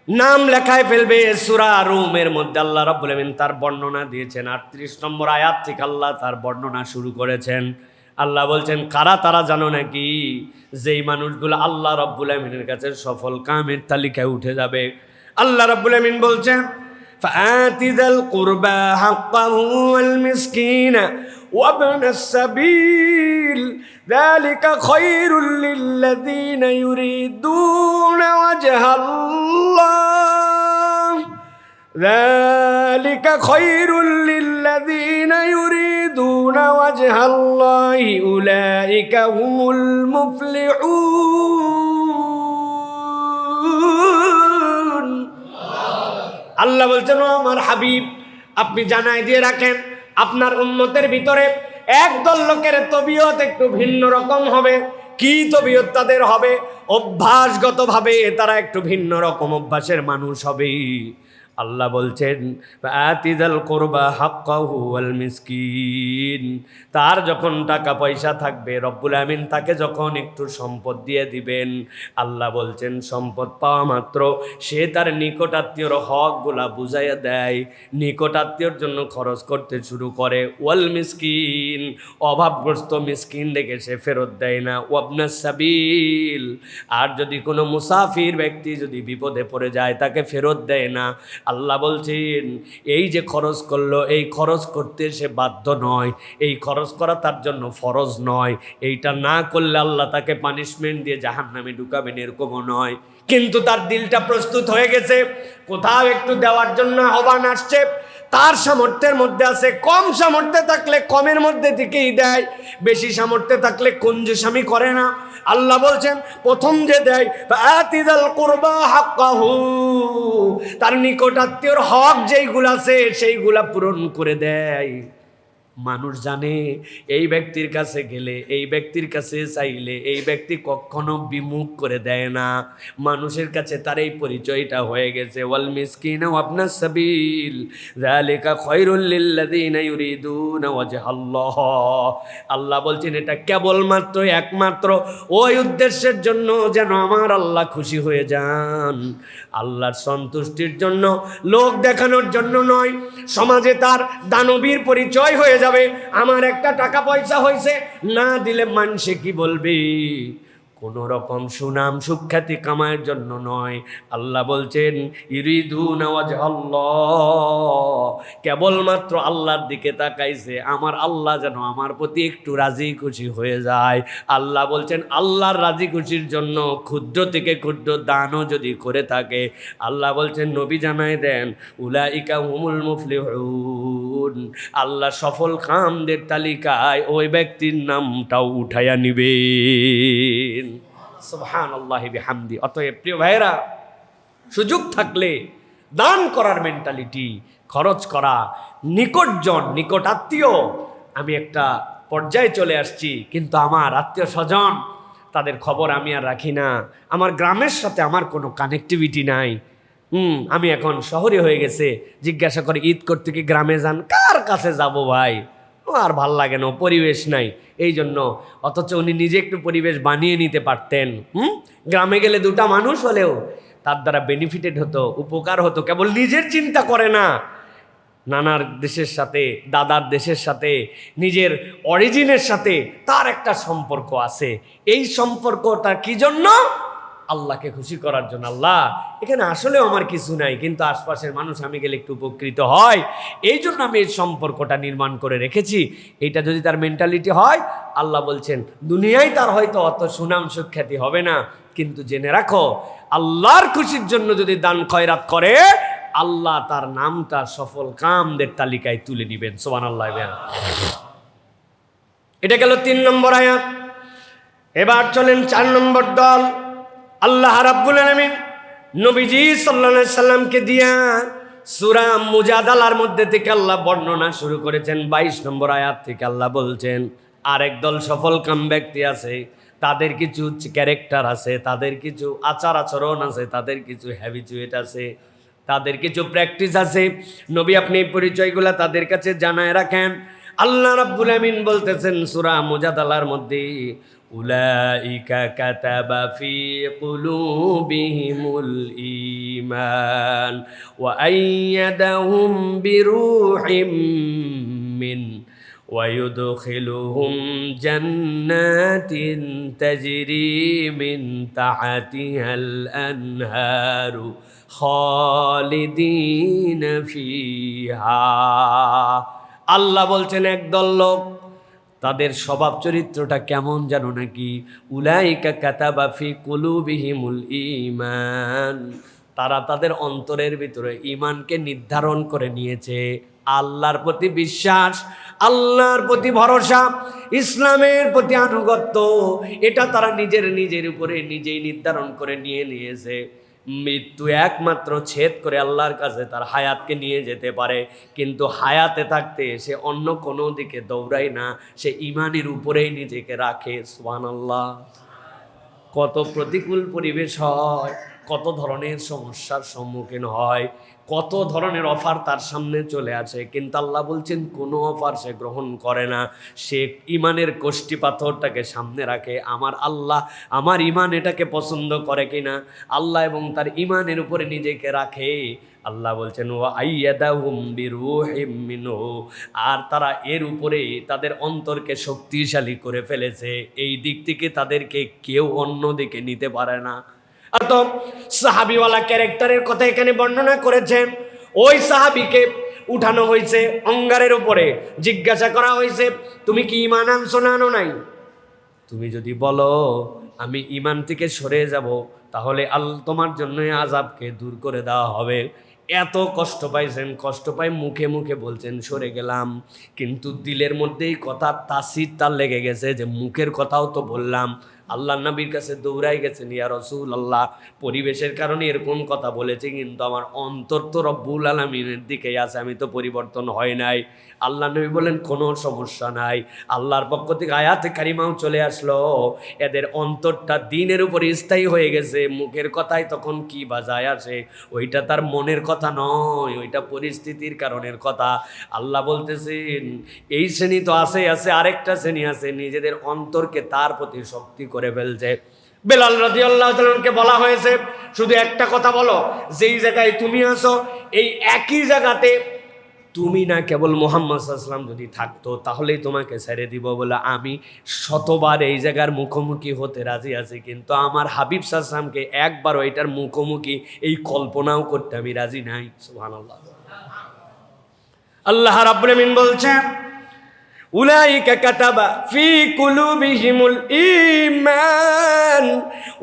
নাম লেখায় ফেলবে। সূরা রুমের মধ্যে আল্লাহ রাব্বুল আমিন তার বর্ণনা দিয়েছেন। 38 নম্বর আয়াত থেকে আল্লাহ তার বর্ণনা শুরু করেছেন। আল্লাহ বলছেন, কারা তারা জানো নাকি? যেই মানুষগুলো আল্লাহ রাব্বুল আমিনের কাছে সফল কামের তালিকায় উঠে যাবে। আল্লাহ রাব্বুল আমিন বলছেন, ফাআতি যাল কুরবা হাক্কাহু ওয়াল মিসকিনা ওয়াবনাস সাবিল যালিকা খায়রুল লিল্লাযীনা ইউরিদুনা ওয়াজহাল্লাহ যালিকা খায়রুল লিল্লাযীনা ইউরিদুনা ওয়াজহাল্লাহি উলাইকা হুমুল মুফলিহুন। আল্লাহ বলছেন, ও আমার হাবিব, আপনি জানাই দিয়ে রাখেন আপনার উম্মতের ভিতরে একদল লোকের তবিয়ত একটু ভিন্ন রকম হবে। কি তবিয়ত তাদের হবে? অভ্যাসগতভাবে তারা একটু ভিন্ন রকম অভ্যাসের মানুষ হবে। আল্লাহ বলছেন, আতিযাল কুরবা হাক্কাহু ওয়াল মিসকিন, তার যখন টাকা পয়সা থাকবে, রব্বুল আমিন তাকে যখন একটু সম্পদ দিয়ে দিবেন, আল্লাহ বলছেন সম্পদ পাওয়া মাত্র সে তার নিকটাত্মীয়র হকগুলা বুঝাইয়া দেয়, নিকটাত্মীয়র জন্য খরচ করতে শুরু করে। ওয়াল মিসকিন, অভাবগ্রস্ত মিসকিন দেখে সে ফেরত দেয় না। ওয়াবনাস সাবিল, আর যদি কোনো মুসাফির ব্যক্তি যদি বিপদে পড়ে যায় তাকে ফেরত দেয় না। আল্লাহ বলছেন, এই যে খরচ করলো, এই খরচ করতে সে বাধ্য নয়, এই খরচ করা তার জন্য ফরজ নয়, এইটা না করলে আল্লাহ তাকে পানিশমেন্ট দিয়ে জাহান্নামে ঢুকাবেন, এরকমও নয়। কিন্তু তার দিলটা প্রস্তুত হয়ে গেছে, কোথাও একটু দেওয়ার জন্য আহ্বান আসছে, তার সামর্থ্যের মধ্যে আছে, কম সামর্থ্যে থাকলে কমের মধ্যে থেকেই দেয়, বেশি সামর্থ্যে থাকলে কঞ্জুসামি করে না। আল্লাহ বলছেন, প্রথম যে দেয় আতিযাল কুরবা হাক্কাহু, তার নিকটাত্মীয়র হক যেইগুলো আছে সেইগুলা পূরণ করে দেয়। মানুষ জানে এই ব্যক্তির কাছে গেলে, এই ব্যক্তির কাছে চাইলে এই ব্যক্তি কখনো বিমুখ করে দেয় না। মানুষের কাছে তার এই পরিচয়টা হয়ে গেছে। ওয়াল মিসকিনা ওয়াবনাস সাবিল যালিকা খায়রুল লিল্লাযীনা ইউরিদুনা ওয়াজহাল্লাহ। আল্লাহ বলছেন, এটা কেবলমাত্র একমাত্র ওই উদ্দেশ্যের জন্য যেন আমার আল্লাহ খুশি হয়ে যান, আল্লাহর সন্তুষ্টির জন্য, লোক দেখানোর জন্য নয়। সমাজে তার দানবীর পরিচয় হয়ে যাবে, আমার একটা টাকা পয়সা হয়েছে, না দিলে মানুষে কি বলবে, কোনো রকম সুনাম সুখ্যাতি কামায়ের জন্য নয়। আল্লাহ বলছেন, ইউরিদুনা ওয়াজহাল্লাহ, কেবলমাত্র আল্লাহর দিকে তাকাইছে, আমার আল্লাহ যেন আমার প্রতি একটু রাজি খুশি হয়ে যায়। আল্লাহ বলছেন, আল্লাহর রাজি খুশির জন্য ক্ষুদ্র থেকে ক্ষুদ্র দানও যদি করে থাকে, আল্লাহ বলছেন, নবী জানায় দেন, উলাইকা হুমুল মুফলিহুন, আল্লাহ সফল কামদের তালিকায় ওই ব্যক্তির নামটাও উঠাইয়া নিবেন। সুবহানাল্লাহি বিহামদি। অতএব প্রিয় ভাইরা, সুযোগ থাকলে দান করার মেন্টালিটি, খরচ করা, নিকটজন, নিকট আত্মীয়, আমি একটা পর্যায়ে চলে আসছি কিন্তু আমার আত্মীয় স্বজন তাদের খবর আমি আর রাখি না, আমার গ্রামের সাথে আমার কোনো কানেক্টিভিটি নাই, আমি এখন শহরে হয়ে গেছে, জিজ্ঞাসা করে ঈদ করতে কি গ্রামে যান? কার কাছে যাব ভাই, ও আর ভাল লাগে না, পরিবেশ নাই এই জন্য। অথচ উনি নিজে একটু পরিবেশ বানিয়ে নিতে পারতেন। গ্রামে গেলে দুটা মানুষ হলেও তার দ্বারা বেনিফিটেড হতো, উপকার হতো। কেবল নিজের চিন্তা করে না, নানার দেশের সাথে, দাদার দেশের সাথে, নিজের অরিজিনের সাথে তার একটা সম্পর্ক আছে। এই সম্পর্কটা কি জন্য? আল্লাহকে খুশি করার জন্য। আল্লাহ, এখানে আসলেও আমার কিছু নাই, কিন্তু আশপাশের মানুষ আমি গেলে একটু উপকৃত হয়, এই জন্য আমি এই সম্পর্কটা নির্মাণ করে রেখেছি। এইটা যদি তার মেন্টালিটি হয়, আল্লাহ বলছেন দুনিয়ায় তার হয়তো অত সুনাম সুখ্যাতি হবে না, কিন্তু জেনে রাখো আল্লাহর খুশির জন্য যদি দান খয়রাত করে, আল্লাহ তার নামটা সফল কামদের তালিকায় তুলে নিবেন। সুবহানাল্লাহ। এটা গেল 3 নম্বর আয়াত। এবার চলেন 4 নম্বর দল। আল্লাহ রাব্বুল আলামিন নবীজি সাল্লাল্লাহু আলাইহি সাল্লামকে দিয়া সূরা মুজাদালার মধ্যে থেকে আল্লাহ বর্ণনা শুরু করেছেন। 22 নম্বর আয়াত থেকে আল্লাহ বলছেন আরেক দল সফল কাম ব্যক্তি আছে, তাদের কিছু ক্যারেক্টার আছে, তাদের কিছু আচার আচরণ আছে, তাদের কিছু হ্যাবিচুয়েট আছে, তাদের কিছু প্র্যাকটিস আছে। নবী আপনি এই পরিচয়গুলো তাদের কাছে জানায় রাখেন। আল্লাহ রাব্বুল আমিন বলতেছেন সূরা মুজাদালার মধ্যে, উলাইকা কাতাবা ফি কুলুবিহিমুল ঈমান ওয়া আইয়াদাহুম বিরূহিম মিন ওয়া ইউদখিলুহুম জান্নাতিন তাজরি মিন তাহতিহাল আনহারু খালিদিন ফিহা। আল্লাহ বলছেন একদল লোক, তাদের স্বভাব চরিত্রটা কেমন জানো নাকি? উলাইকা কাতাবা ফি কুলুবিহিমুল ঈমান, তারা তাদের অন্তরের ভিতরে ঈমানকে নির্ধারণ করে নিয়েছে। আল্লাহর প্রতি বিশ্বাস, আল্লাহর প্রতি ভরসা, ইসলামের প্রতি আনুগত্য, এটা তারা নিজের উপরে নিজেই নির্ধারণ করে নিয়েছে। মৃত্যু একমাত্র ছেদ করে আল্লাহর কাছে তার হায়াতকে নিয়ে যেতে পারে, কিন্তু হায়াতে থাকতে সে অন্য কোনো দিকে দৌড়ায় না, সে ঈমানের উপরেই নিজেকে রাখে। সুবহানাল্লাহ। কত প্রতিকূল পরিবেশ হয়, কত ধরনের সমস্যার সম্মুখীন হয়, কত ধরনের অফার তার সামনে চলে আসে, কিন্তু আল্লাহ বলছেন কোনো অফার সে গ্রহণ করে না। সে ঈমানের কষ্টি পাথরটাকে সামনে রাখে। আমার আল্লাহ আমার ঈমান এটাকে পছন্দ করে কিনা, আল্লাহ এবং তার ঈমানের উপরে নিজেকে রাখে। আল্লাহ বলছেন ওয়া আইয়াদাহুম বিরূহিম মিনহু, আর তারা এর উপরে তাদের অন্তরকে শক্তিশালী করে ফেলেছে। এই দিক থেকে তাদেরকে কেউ অন্য দিকে নিতে পারে না। আর তো সাহাবিওয়ালা ক্যারেক্টারের কথা এখানে বর্ণনা করেছেন। ওই সাহাবিকে উঠানো হয়েছে অঙ্গারের উপরে, জিজ্ঞাসা করা হয়েছে তুমি কি ঈমান আনছো না আনো নাই? তুমি যদি বলো আমি ঈমান থেকে সরে যাব, তাহলে তোমার জন্য আযাবকে দূর করে দেওয়া হবে। এত কষ্ট পাইছেন, কষ্ট পাই মুখে মুখে বলছেন সরে গেলাম, কিন্তু দিলের মধ্যেই কথা তাসির তার লেগে গেছে যে মুখের কথাও তো বললাম। আল্লাহ নবীর কাছে দৌড়াই গেছেন, ইয়া রাসূলুল্লাহ, পরিবেশের কারণে এরকম কথা বলেছি, কিন্তু আমার অন্তর তো রব্বুল আলামিনের দিকেই আছে, আমি তো পরিবর্তন হয় নাই। আল্লাহ নবী বলেন কোনো সমস্যা নাই। আল্লাহর পক্ষ থেকে আয়াতে কারিমাও চলে আসলো, এদের অন্তরটা দ্বীনের উপরে স্থায়ী হয়ে গেছে। মুখের কথাই তখন কি বাজায় আসে, ওইটা তার মনের কথা নয়, ওইটা পরিস্থিতির কারণের কথা। আল্লাহ বলতেছেন এই শ্রেণী তো আছে, আরেকটা শ্রেণী আছে নিজেদের অন্তরকে তার প্রতি শক্তি করে ফেলছে। বেলাল রাদিয়াল্লাহু তাআলাকে বলা হয়েছে শুধু একটা কথা বলো, যেই জায়গায় তুমি আছো এই একই জায়গাতে তুমি না কেবল মুহাম্মদ সাল্লাল্লাহু আলাইহি ওয়াসাল্লাম যদি থাকতো তাহলেই তোমাকে ছেড়ে দিব বলে আমি শতবার এই জায়গার মুখোমুখি হতে রাজি আছি, কিন্তু আমার হাবিব সাল্লাল্লাহু আলাইহি ওয়াসাল্লামকে একবারও এটার মুখোমুখি এই কল্পনাও করতে আমি রাজি নাই। সুবহানাল্লাহ। আল্লাহ রাব্বুল আমিন বলছেন উলাইকা কাতাবা ফি কুলুবিহিমুল ঈমান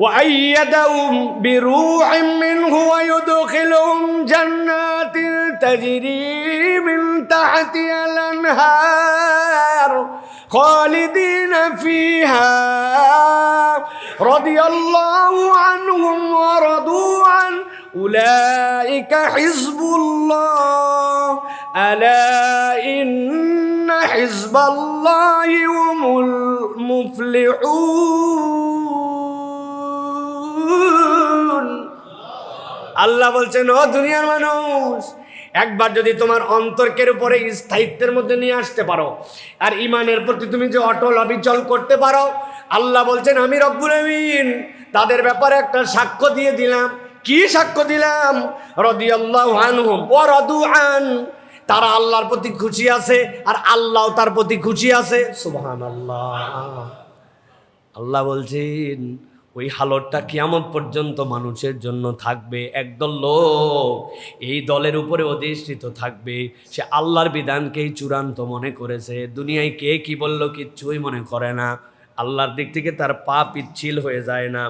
ওয়া আইয়াদাহুম বিরূহিম মিনহু ওয়া ইউদখিলুহুম জান্নাতিন তাজরি মিন তাহতিহাল আনহার খালিদিন ফিহা রাদিয়াল্লাহু আনহুম ওয়া রাদু আন উলাইকা হিজবুল্লাহ আলা ইন্না হিজবাল্লাহি হুমুল মুফলিহুন। আল্লাহ বলছেন, ও দুনিয়ার মানুষ, একবার যদি তোমার অন্তর্কের উপরে স্থায়িত্বের মধ্যে নিয়ে আসতে পারো আর ইমানের প্রতি তুমি যে অটল অবিচল করতে পারো, আল্লাহ বলছেন আমি রব্বুল আমিন তাদের ব্যাপারে একটা সাক্ষ্য দিয়ে দিলাম। কি সাক্ষ্য দিলাম? রাদিয়াল্লাহু আনহুম ওয়া রাদু আন, তারা আল্লাহর প্রতি খুশি আছে আর আল্লাহ তার প্রতি খুশি আছে। সুবহানাল্লাহ। আল্লাহ বলছেন ওই হালতটা কিয়ামত পর্যন্ত মানুষের জন্য থাকবে। একদল লোক এই দলের উপরে অধিষ্ঠিত থাকবে, সে আল্লাহর বিধানকেই চূড়ান্ত মনে করেছে। দুনিয়ায় কে কি বলল কিচ্ছুই মনে করে না, আল্লাহর দিক থেকে তার পা পিচ্ছিল হয়ে যায় না।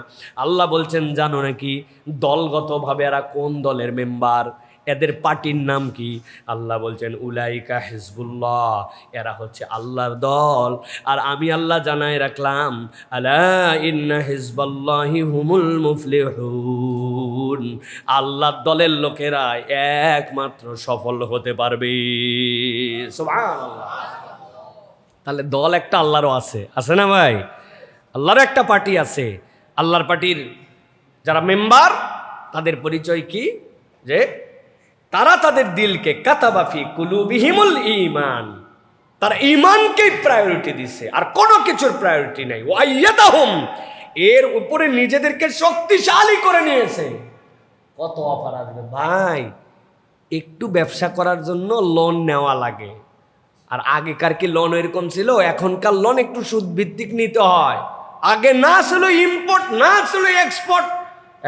আল্লাহ বলছেন জানো নাকি দলগতভাবে এরা কোন দলের মেম্বার, এদের পার্টির নাম কি? আল্লাহ বলছেন উলাইকা হিজবুল্লাহ, এরা হচ্ছে আল্লাহর দল। আর আমি আল্লাহ জানাই রাখলাম আলা ইন্না হিজবাল্লাহি হুমুল মুফলিহুন, আল্লাহর দলের লোকেরা একমাত্র সফল হতে পারবে। সুবহানাল্লাহ। তাহলে দল একটা আল্লাহরও আছে, আছে না ভাই? আল্লাহর একটা পার্টি আছে। আল্লাহর পার্টির যারা মেম্বার তাদের পরিচয় কি? যে তারা তাদের দিলকে কাতাবাফি কুলুবিহিমুল ঈমান, তারা ঈমানকেই প্রায়োরিটি দিছে, আর কোনো কিছুর প্রায়োরিটি নাই। ওয়াইয়াদাহুম, এর উপরে নিজেদেরকে শক্তিশালী করে নিয়েছে। কত অফার আসবে ভাই! একটু ব্যবসা করার জন্য লোন নেওয়া লাগে, আর আগেকার কি লোন এরকম ছিল? এখনকার লোন একটু সুদ ভিত্তিক নিতে হয়। আগে না ছিল ইম্পোর্ট, না ছিল এক্সপোর্ট,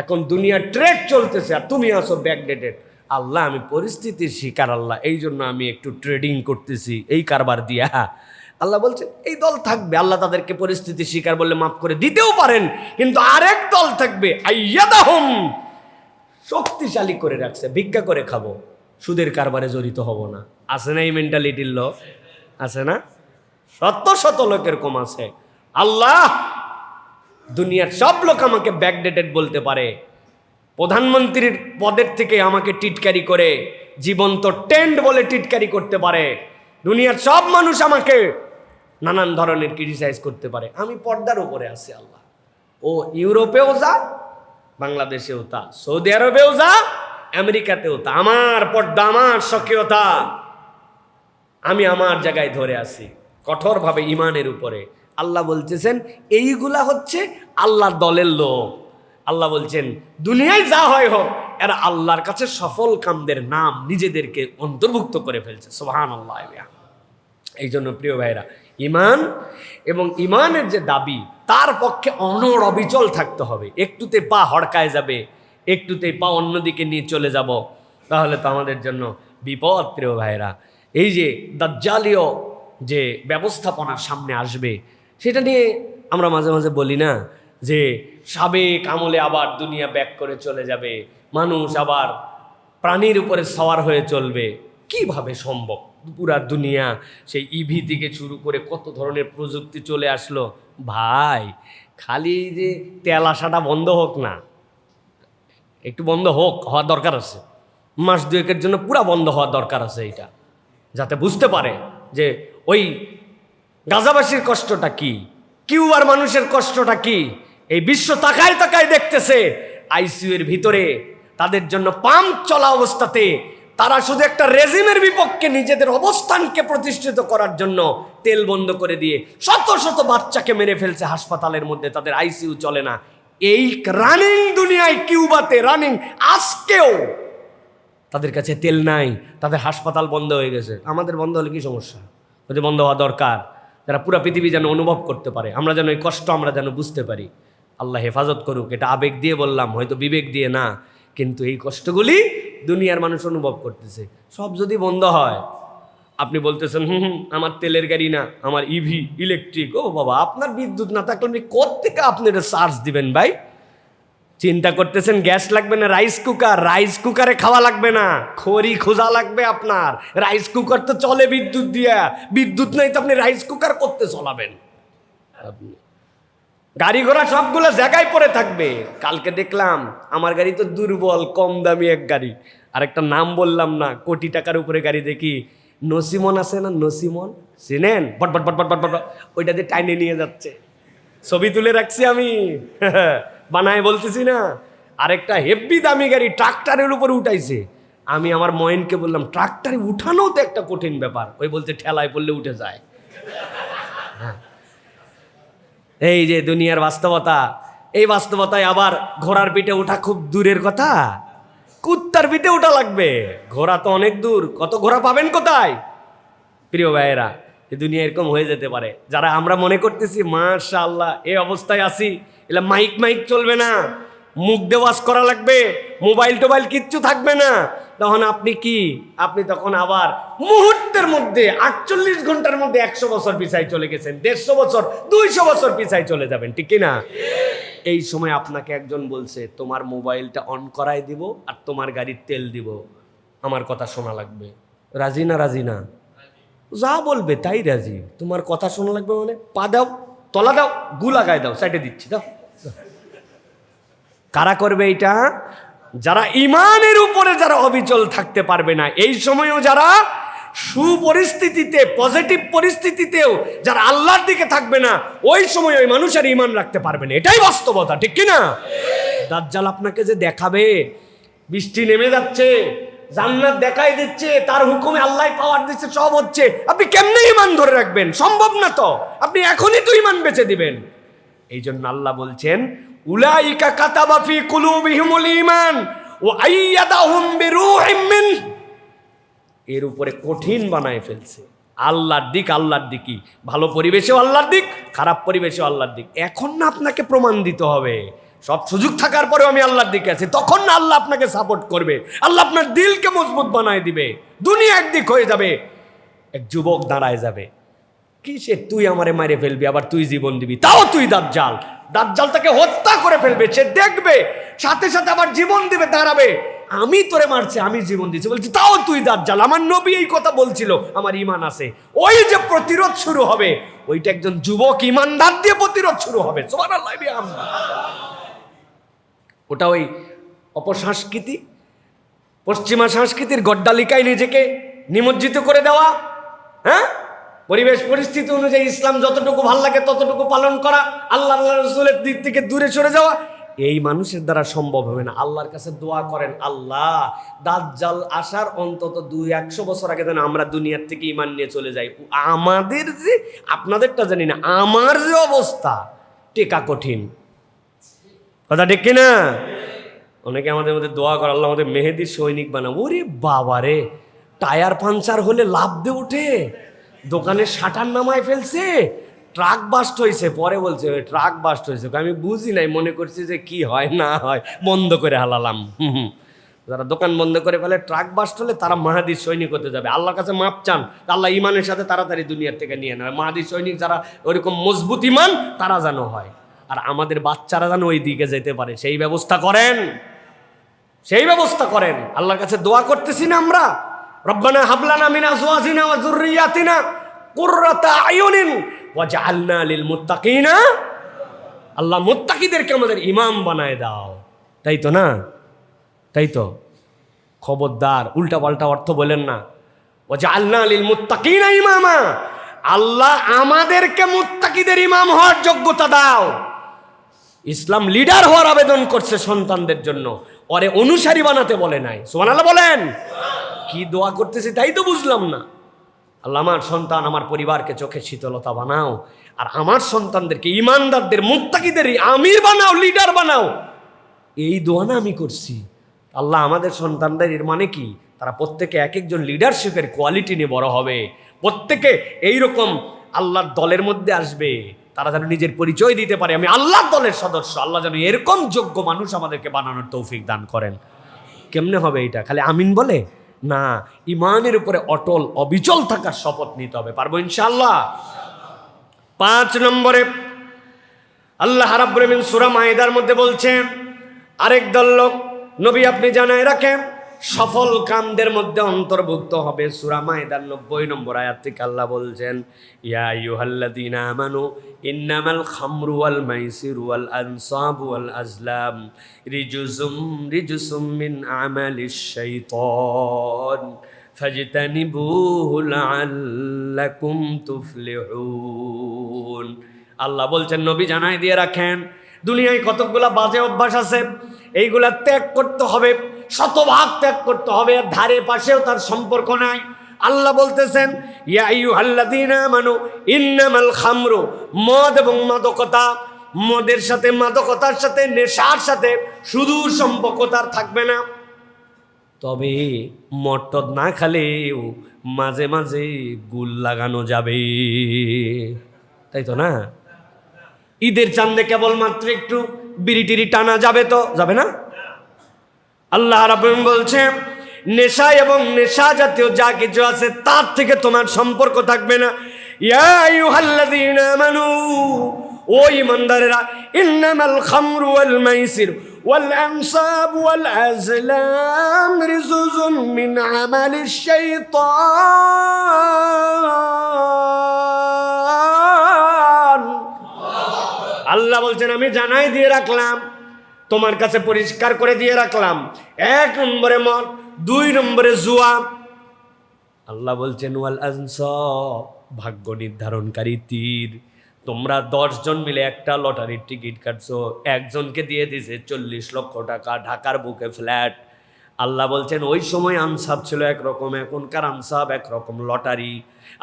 এখন দুনিয়া ট্রেড চলতেছে আর তুমি আসো ব্যাকডেটেড। আল্লাহ আমি পরিস্থিতির শিকার, আল্লাহ এই জন্য আমি একটু ট্রেডিং করতেছি এই কারবার দিয়া। আল্লাহ বলছেন এই দল থাকবে, আল্লাহ তাদেরকে পরিস্থিতির শিকার বললে মাফ করে দিতেও পারেন, কিন্তু আরেক দল থাকবে আইয়াদাহুম, শক্তিশালী করে রাখছে, ভিক্ষা করে খাবো, সুদের কারবারে জড়িত হব না। আছে না এই মেন্টালিটির লোক? আছে না? শত শত লোকের কম আছে। আল্লাহ দুনিয়ার সব লোক আমাকে ব্যাকডেটেড বলতে পারে, প্রধানমন্ত্রীর পদের থেকে আমাকে টিটকারি করে জীবন্ত টেন্ট বলে টিটকারি করতে পারে, দুনিয়ার সব মানুষ আমাকে নানান ধরনের ক্রিটিসাইজ করতে পারে, আমি পর্দার উপরে আছি। আল্লাহ ও ইউরোপেও যা, বাংলাদেশেও তা, সৌদি আরবেও যা, আমেরিকাতেও তা, আমার পর্দা, আমার স্বকীয়তা, আমি আমার জায়গায় ধরে আছি কঠোরভাবে ইমানের উপরে। আল্লাহ বলতেছেন এইগুলা হচ্ছে আল্লাহর দলের লোক। আল্লাহ বলছেন দুনিয়ায় যা হয় হোক, এরা আল্লাহর কাছে সফল কামদের নাম নিজেদেরকে অন্তর্ভুক্ত করে ফেলছে। সুবহানাল্লাহ। এই জন্য প্রিয় ভাইরা, ইমান এবং ইমানের যে দাবি তার পক্ষে অনড় অবিচল থাকতে হবে। একটুতে পা হড়কায় যাবে, একটুতে পা অন্যদিকে নিয়ে চলে যাব, তাহলে তো আমাদের জন্য বিপদ। প্রিয় ভাইরা, এই যে দাজ্জালীয় যে ব্যবস্থাপনার সামনে আসবে, সেটা নিয়ে আমরা মাঝে মাঝে বলি না যে সাবেক আমলে আবার দুনিয়া ব্যাক করে চলে যাবে, মানুষ আবার প্রাণীর উপরে সওয়ার হয়ে চলবে। কিভাবে সম্ভব? পুরা দুনিয়া সেই ইভি থেকে শুরু করে কত ধরনের প্রযুক্তি চলে আসলো ভাই। খালি যে তেল আসাটা বন্ধ হোক না, একটু বন্ধ হওয়া দরকার আছে, মাস দুয়েকের জন্য পুরা বন্ধ হওয়া দরকার আছে, এটা যাতে বুঝতে পারে যে ওই গাজাবাসীর কষ্টটা কি, কিউবার মানুষের কষ্টটা কি। এই বিশ্ব তাকায় তাকায় দেখতেছে আইসিইউ এর ভিতরে তাদের জন্য পাম্প চলা অবস্থাতে তারা শুধু একটা রেজিমের বিপক্ষে নিজেদের অবস্থানকে প্রতিষ্ঠিত করার জন্য তেল বন্ধ করে দিয়ে শত শত বাচ্চাকে মেরে ফেলছে হাসপাতালের মধ্যে, তাদের আইসিইউ চলে না। এই রানিং দুনিয়ায় কিউবাতে রানিং আজকেও তাদের কাছে তেল নাই, তাদের হাসপাতাল বন্ধ হয়ে গেছে। আমাদের বন্ধ হলে কি সমস্যা? ওদের বন্ধ হওয়া দরকার, যারা পুরা পৃথিবী যেন অনুভব করতে পারে, আমরা যেন এই কষ্ট আমরা যেন বুঝতে পারি। আল্লাহ হেফাজত করুক। এটা আবেগ দিয়ে বললাম, হয়তো বিবেক দিয়ে না, কিন্তু এই কষ্টগুলি দুনিয়ার মানুষ অনুভব করতেছে। সব যদি বন্ধ হয়, আপনি বলতেছেন আমার তেলের গাড়ি না, আমার ইভি ইলেকট্রিক। ও বাবা, আপনার বিদ্যুৎ না থাকলে আপনি কোত্থেকে আপনি এটা চার্জ দিবেন ভাই? চিন্তা করতেছেন গ্যাস লাগবে না, রাইস কুকার, রাইস কুকারে খাওয়া লাগবে না, খড়ি খোঁজা লাগবে আপনার। রাইস কুকার তো চলে বিদ্যুৎ দিয়া, বিদ্যুৎ নাই তো আপনি রাইস কুকার করতে চলাবেন? আপনি গাড়ি ঘোড়া সবগুলো জায়গায় পড়ে থাকবে। কালকে দেখলাম আমার গাড়ি তো দুর্বল, কম দামি এক গাড়ি, আরেকটা নাম বললাম না, কোটি টাকার উপরে গাড়ি, দেখি নসিমন আছে না, নসিমন চিনেন? বট বট বট বট বট বট, ওইটা দিয়ে টাইনে নিয়ে যাচ্ছে। ছবি তুলে রাখছি আমি, বানায় বলতেছি না। আরেকটা হেভি দামি গাড়ি ট্রাক্টরের উপরে উঠাইছে। আমি আমার ময়েনকে বললাম, ট্রাক্টরে উঠানো তো একটা কঠিন ব্যাপার। ওই বলতে ঠেলায় পড়লে উঠে যায়। এই যে দুনিয়ার বাস্তবতা, এই বাস্তবতায় আবার ঘোড়ার পিঠে ওঠা খুব দূরের কথা, কুত্তার পিঠে ওঠা লাগবে। ঘোড়া তো অনেক দূর, কত ঘোড়া পাবেন কোথায়? প্রিয় ভাইয়েরা, এই দুনিয়া এরকম হয়ে যেতে পারে। যারা আমরা মনে করতেছি মাশাআল্লাহ এই অবস্থায় আছি, এলা মাইক চলবে না, মুখ দেওয়াজ করা লাগবে, মোবাইল টোবাইল কিচ্ছু থাকবে না, তখন আপনি কি, আপনি তখন আবার মুহূর্তের মধ্যে 48 ঘন্টার মধ্যে 100 বছর পিছায় চলে গেছেন, 150 বছর 200 বছর পিছায় চলে যাবেন, ঠিক কিনা? এই সময় আপনাকে একজন বলছে তোমার মোবাইলটা অন করাই দিব আর তোমার গাড়ির তেল দিব, আমার কথা শোনা লাগবে। রাজি না? রাজি না? যা বলবে তাই রাজি। তোমার কথা শোনা লাগবে মানে পা দাও, তলা দাও, গু লাগাই দাও, সাইডে দিচ্ছি, দাও। কারা করবে এটা? যারা ইমানের উপরে যারা অবিচল থাকতে পারবে না, এই সময়ও যারা সুপরিস্থিতিতে, পজিটিভ পরিস্থিতিতেও যারা আল্লাহর দিকে থাকবে না, ওই সময় ওই মানুষের ইমান রাখতে পারবে না। এটাই বাস্তবতা, ঠিক কিনা? দাজ্জাল আপনাকে যে দেখাবে বৃষ্টি নেমে যাচ্ছে, জান্নাত দেখাই দিচ্ছে, তার হুকুমে আল্লাহ পাওয়ার দিচ্ছে, সব হচ্ছে, আপনি কেমনে ইমান ধরে রাখবেন? সম্ভব না তো। আপনি এখনই তো ইমান বেচে দিবেন। এই জন্য আল্লাহ বলছেন উলাইকা কাতাবা ফি কুলুবিহিমুল ঈমান ওয়া আইয়াদাহুম বিরূহিম মিন। এর উপরে কঠিন বানায় ফেলছে। আল্লাহর দিক, আল্লাহর দিকই, ভালো পরিবেশেও আল্লাহর দিক, খারাপ পরিবেশেও আল্লাহর দিক। এখন না আপনাকে প্রমাণ দিতে হবে, সব সুযোগ থাকার পরেও আমি আল্লাহর দিকে আছি, তখন না আল্লাহ আপনাকে সাপোর্ট করবে, আল্লাহ আপনার দিলকে মজবুত বানায় দিবে। দুনিয়া একদিক হয়ে যাবে, এক যুবক দাঁড়ায় যাবে, কিসে তুই আমারে মারে ফেলবি, আবার তুই জীবন দিবি, তাও তুই দাজ্জাল। দাজ্জাল তাকে হত্যা করে ফেলবে, সে দেখবে, সাথে সাথে আবার জীবন দিবে, দাঁড়াবে, আমি তোরে মারছি, আমি জীবন দিচ্ছি, বলছি তাও তুই দাজ্জাল। আমার নবী এই কথা বলছিল, আমার ইমান আছে। ওই যে প্রতিরোধ শুরু হবে, ওইটা একজন যুবক ইমানদার দিয়ে প্রতিরোধ শুরু হবে। সুবহানাল্লাহ। ওটা ওই অপসংস্কৃতি, পশ্চিমা সংস্কৃতির গড্ডালিকায় নিজেকে নিমজ্জিত করে দেওয়া, হ্যাঁ, পরিবেশ পরিস্থিতি অনুযায়ী ইসলাম যতটুকু ভাল লাগে ততটুকু পালন করা, আল্লাহ রসুলের দিক থেকে দূরে সরে যাওয়া, এই মানুষের দ্বারা সম্ভব হবে না। আল্লাহর কাছে দোয়া করেন, আল্লাহ দাজ্জাল আসার অন্তত 200 বছর আগে যেন আমরা দুনিয়ার থেকে ইমান নিয়ে চলে যাই। আমাদের যে, আপনাদেরটা জানি না, আমার যে অবস্থা, টেকা কঠিন, কথা ঠিক কিনা? অনেকে আমাদের মধ্যে দোয়া করে, আল্লাহ আমাদের মেহেদির সৈনিক বানাবো। ওরে বাবা রে, টায়ার পাঞ্চার হলে লাভ দিয়ে উঠে, দোকানের শাটার নামায় ফেলছে, ট্রাক বাস্ট হয়েছে, পরে বলছে ট্রাক বাস্ট হয়েছে, আমি বুঝি নাই, মনে করছি যে কি হয় না হয়, বন্ধ করে হালালাম। যারা দোকান বন্ধ করে ফেলে, ট্রাক বাস্ট হলে তারা মাহাদির সৈনিক হতে যাবে। আল্লাহর কাছে মাপ চান, আল্লাহ ইমানের সাথে তাড়াতাড়ি দুনিয়ার থেকে নিয়ে নেয়। মাহাদির সৈনিক যারা ওইরকম মজবুত ইমান, তারা যেন হয়, আর আমাদের বাচ্চারা যেন ওই দিকে যেতে পারে, সেই ব্যবস্থা করেন, সেই ব্যবস্থা করেন। আল্লাহর কাছে দোয়া করতেছি না আমরা, রব্বানা হাবলানা মিন আজওয়াজিনা ওয়া যুররিয়াতিনা কুররাতা আয়ুনিন ওয়াজআলনা লিল মুত্তাকিনা। আল্লাহ মুত্তাকিদেরকে আমাদের ইমাম বানায় দাও, তাই তো না? তাই তো। খবরদার উল্টা পাল্টা অর্থ বলেন না। ওয়াজআলনা লিল মুত্তাকিনা ইমামা, আল্লাহ আমাদেরকে মুত্তাকিদের ইমাম হওয়ার যোগ্যতা দাও। ইসলাম লিডার হওয়ার আবেদন করছে সন্তানদের জন্য, ওরে অনুসারী বানাতে বলে নাই। সুবহানাল্লাহ বলেন। কি দোয়া করতেছি তাই তো বুঝলাম না। আল্লাহ আমার সন্তান, আমার পরিবারকে চোখে শীতলতা বানাও, আর আমার সন্তানদেরকে ইমানদারদের, মুত্তাকিদের আমির বানাও, লিডার বানাও। এই দোয়া না আমি করছি। আল্লাহ আমাদের সন্তানদের, এর মানে কি, তারা প্রত্যেকে এক একজন লিডারশিপের কোয়ালিটি নিয়ে বড় হবে, প্রত্যেকে এইরকম আল্লাহর দলের মধ্যে আসবে, তারা যেন নিজের পরিচয় দিতে পারে আমি আল্লাহর দলের সদস্য। আল্লাহ যেন এরকম যোগ্য মানুষ আমাদেরকে বানানোর তৌফিক দান করেন। কেমনে হবে এটা? খালি আমিন বলে না, ইমানের উপরে অটল অবিচল থাকার শপথ নিতে হবে। পারবো ইনশাআল্লাহ। 5 নম্বরে আল্লাহ রাব্বুল আলামিন সূরা মাইদার মধ্যে বলছেন, আরেক দল লোক নবী আপনি জানায় রাখেন সফল কামদের মধ্যে অন্তর্ভুক্ত হবে। সূরা মাইদার 90 নম্বর আয়াত থেকে আল্লাহ বলছেন, ইয়া আইয়ুহাল্লাযীনা আমানু ইন্নামাল খামরু ওয়াল মাইসিরু ওয়াল আনসাবু ওয়াল আজলাম রিজুসুম মিন আমালিশ শাইতান ফাজতানিবুহু লাআল্লাকুম তুফলিহুন। আল্লাহ বলছেন নবী জানাই দিয়ে রাখেন, দুনিয়ায় কতগুলা বাজে অভ্যাস আছে, এইগুলা ত্যাগ করতে হবে, শতভাগ ত্যাগ করতে হবে। আর ধারে পাশেও তার সম্পর্ক নাই। আল্লাহ বলতেছেন, ইয়া আইয়ুহাল্লাযীনা আমানু ইন্নামাল খামরু, মদ এবং মাদকতা, মদের সাথে মাদকতার সাথে নেশার সাথে শুধু সম্পর্ক তার থাকবে না। তবে মদ না খালেও মাঝে মাঝে গুল লাগানো যাবে, তাই তো না? ঈদের চাঁদে কেবলমাত্র একটু বিড়ি টিড়ি টানা যাবে তো যাবে না? আল্লাহ রাব্বুল আলামিন বলছে, নেশা এবং নেশা জাতীয় যা কিছু আছে তার থেকে তোমার সম্পর্ক থাকবে না। ইয়া আইয়ুহাল্লাযীনা আমানু, ও ঈমানদারেরা, ইন্নামাল খামরু ওয়াল মাইসির ওয়াল আনসাব ওয়াল আজলাম রিজুজুম মিন আমালিশ শাইতান। আল্লাহ বলছেন, আমি জানাই দিয়ে রাখলাম, তোমার কাছে পরিষ্কার করে দিয়ে রাখলাম, 1 নম্বরে মদ, 2 নম্বরে জুয়া। আল্লাহ বলছেন ওয়াল আনসাব, ভাগ্য নির্ধারণকারী তীর। তোমরা 10 জন মিলে একটা লটারির টিকিট কাটছো, একজনকে দিয়ে দিছে 40 লক্ষ টাকা, ঢাকার বুকে ফ্ল্যাট। আল্লাহ বলছেন ওই সময় আনসাব ছিল একরকম, এখনকার আনসাব একরকম, লটারি।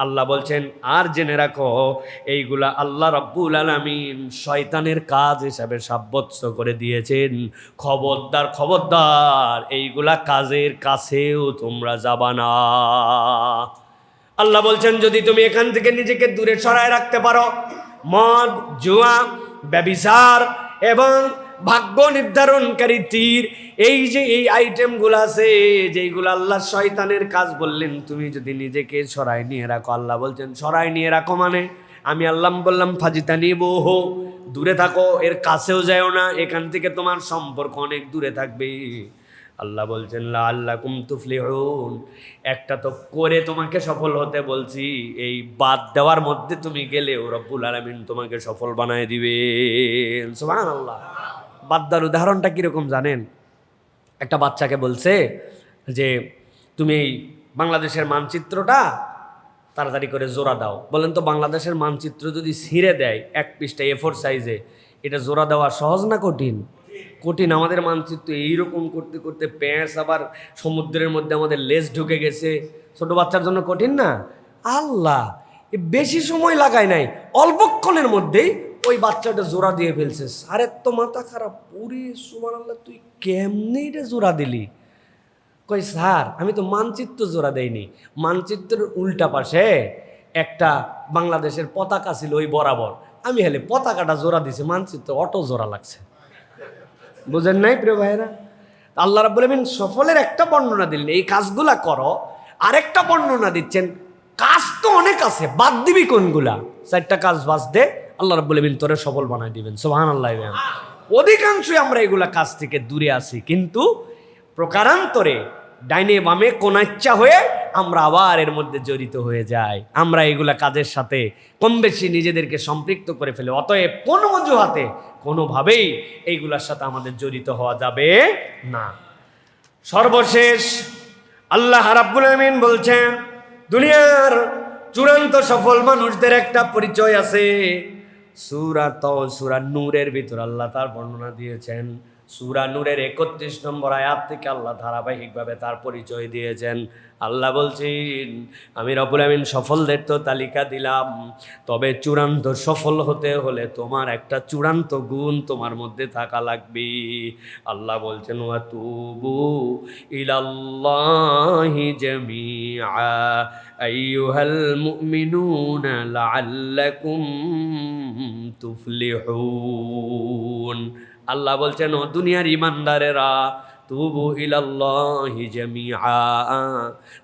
আল্লাহ বলছেন আর জেনে রাখো, এইগুলা আল্লাহ রাব্বুল আলামিন শয়তানের কাজ হিসাবে সাব্যস্ত করে দিয়েছেন। খবরদার খবরদার, এইগুলা কাজের কাছেও তোমরা যাবা না। আল্লাহ বলছেন যদি তুমি এখান থেকে নিজেকে দূরে সরায় রাখতে পারো, মদ, জুয়া, ব্যভিচার এবং ভাগ্য নির্ধারণকারী তীর, এই যে এই আইটেমগুলো আছে যেইগুলো আল্লাহ শয়তানের কাজ বললেন, তুমি যদি নিজেকে সরায় নিয়ে রাখো, আল্লাহ বলছেন সরায় নিয়ে রাখো মানে আমি আল্লাহ বললাম ফাজিতানিবুহু, দূরে থাকো, এর কাছেও যাও না, এখান থেকে তোমার সম্পর্ক অনেক দূরে থাকবে। আল্লাহ বলছেন লাআল্লাকুম তুফলিহুন, একটা তো করে তোমাকে সফল হতে বলছি, এই বাদ দেওয়ার মধ্যে তুমি গেলেও রব্বুল আলামিন তোমাকে সফল বানায় দিবেন। সুবহানাল্লাহ। বাদ দেওয়ার উদাহরণটা কিরকম জানেন? একটা বাচ্চাকে বলছে যে তুমি এই বাংলাদেশের মানচিত্রটা তাড়াতাড়ি করে জোড়া দাও। বলেন তো বাংলাদেশের মানচিত্র যদি ছিঁড়ে দেয় 1 পৃষ্ঠা A4 সাইজে, এটা জোড়া দেওয়া সহজ না কঠিন? কঠিন। আমাদের মানচিত্র এইরকম করতে করতে প্যাঁচ আবার সমুদ্রের মধ্যে আমাদের লেজ ঢুকে গেছে, ছোট বাচ্চার জন্য কঠিন না? আল্লাহ বেশি সময় লাগায় নাই, অল্পক্ষণের মধ্যেই ওই বাচ্চাটা জোড়া দিয়ে ফেলছে। আরে তো মাথা খারাপ, পুরি সুবহানাল্লাহ, তুই কেমনে এটা জোড়া দিলি? কই স্যার আমি তো মানচিত্র জোড়া দেইনি, মানচিত্রের উল্টা পাশে একটা বাংলাদেশের পতাকা ছিল ওই বরাবর, আমি হেলে পতাকাটা জোড়া দিছি, মানচিত্র অটো জোড়া লাগছে। বুঝেন নাই প্রিয় ভাইয়েরা? আল্লাহ রাব্বুল আলামিন সফলের একটা বর্ণনা দিলেন, এই কাজগুলা করো। আরেকটা বর্ণনা দিচ্ছেন, কাজ তো অনেক আছে, বাদ দিবি কোনগুলা? 4টা কাজ বাদ দে, আল্লাহ রাব্বুল আলামিন তোরে সফল বানায় দিবেন। সুবহানাল্লাহ। অধিকাংশই আমরা এগুলা কাজ থেকে দূরে আছি, কিন্তু প্রকারান্তরে ডাইনে বামে কোন ইচ্ছা হয়ে আমরা আবার এর মধ্যে জড়িত হয়ে যাই। আমরা এগুলা কাজের সাথে কম বেশি নিজেদেরকে সম্পৃক্ত করে ফেলে। অতএব কোনো অজুহাতে কোনোভাবেই এইগুলার সাথে আমাদের জড়িত হওয়া যাবে না। সর্বশেষ আল্লাহ রাব্বুল আলামিন বলছেন, দুনিয়ার চূড়ান্ত সফল মানুষদের একটা পরিচয় আছে। সূরা নূরের ভিতর আল্লাহ তার বর্ণনা দিয়েছেন। সূরা নূরের 31 নম্বর আয়াত থেকে আল্লাহ ধারাবাহিকভাবে তার পরিচয় দিয়েছেন। আল্লাহ বলছেন, আমি রব্বুল আমিন সফলদের তো তালিকা দিলাম, তবে চূড়ান্ত সফল হতে হলে তোমার একটা চূড়ান্ত গুণ তোমার মধ্যে থাকা লাগবে। আল্লাহ বলছেন, ওয়াতুবু ইলাল্লাহি জামিআ আইয়ুহাল মুমিনুনা লাআল্লাকুম তুফলিহুন। আল্লাহ বলছেন, ও দুনিয়ার ইমানদারেরা, তুবু ইলাল্লাহি জামিআ,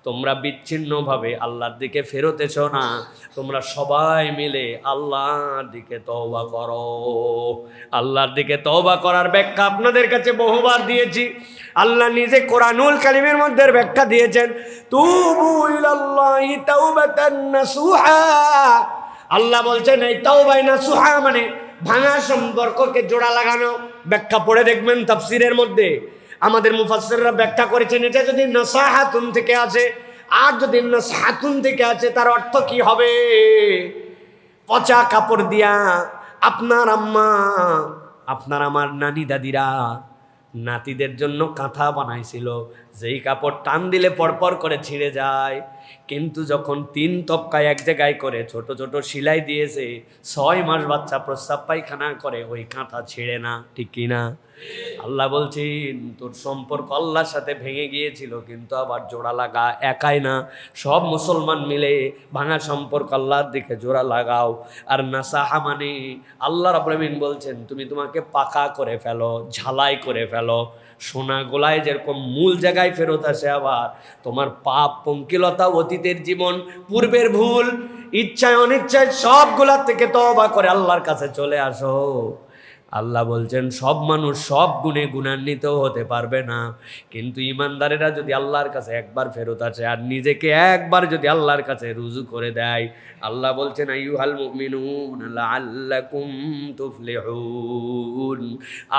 তোমরা বিচ্ছিন্নভাবে আল্লাহর দিকে ফেরত এসো না, তোমরা সবাই মিলে আল্লাহর দিকে তওবা করো। আল্লাহর দিকে তওবা করার ব্যাখ্যা আপনাদের কাছে বহুবার দিয়েছি। আল্লাহ নিজে কোরআনুল কারীমের মধ্যে ব্যাখ্যা দিয়েছেন, তুবু ইলাল্লাহি তাওবাতান নাসুহা। আল্লাহ বলছেন এই তাওবায়ে নাসুহা মানে ভাঙা সম্পর্ককে জোড়া লাগানো। ব্যাখ্যা পড়ে দেখবেন তাফসীরের মধ্যে আমাদের মুফাসসিররা ব্যাখ্যা করেছেন, এটা যদি নাসাহাতুন থেকে আসে আর যদি নাসাহাতুন থেকে আসে তার অর্থ কি হবে? পচা কাপড় দিয়া আপনার আম্মা, আপনার আমার নানি দাদিরা নাতিদের জন্য কাঁথা বানাইছিল, যেই কাপড় টান দিলে পরপর করে ছিঁড়ে যায়। কিন্তু যখন 3 তবকায় এক জায়গায় করে ছোট ছোট সেলাই দিয়েছে, 6 মাস বাচ্চা প্রস্রাব পায়খানা করে, ওই কাঁথা ছিঁড়ে না, ঠিক কিনা? আল্লাহ বলছেন তোর সম্পর্ক আল্লাহর সাথে ভেঙে গিয়েছিল, কিন্তু আবার জোড়া লাগা, একাই না, সব মুসলমান মিলে ভাঙা সম্পর্ক আল্লাহর দিকে জোড়া লাগাও। আর নাসাহা মানে আল্লাহ রাব্বুল আমিন বলছেন তুমি তোমাকে পাকা করে ফেলো, ঝালাই করে ফেলো। সোনা গোলায় যেরকম মূল জায়গায় ফেরত আসে, আবার তোমার পাপ, পঙ্কিলতা, অতীতের জীবন, পূর্বের ভুল, ইচ্ছায় অনিচ্ছায় সবগুলার থেকে তওবা করে আল্লাহর কাছে চলে আসো। আল্লাহ বলছেন সব মানুষ সব গুণে গুণান্বিত হতে পারবে না, কিন্তু ইমানদারেরা যদি আল্লাহর কাছে একবার ফেরত আসে আর নিজেকে একবার যদি আল্লাহর কাছে রুজু করে দেয়, আল্লাহ বলছেন আইয়ুহাল মুমিনুন লাআল্লাকুম তুফলিহুন,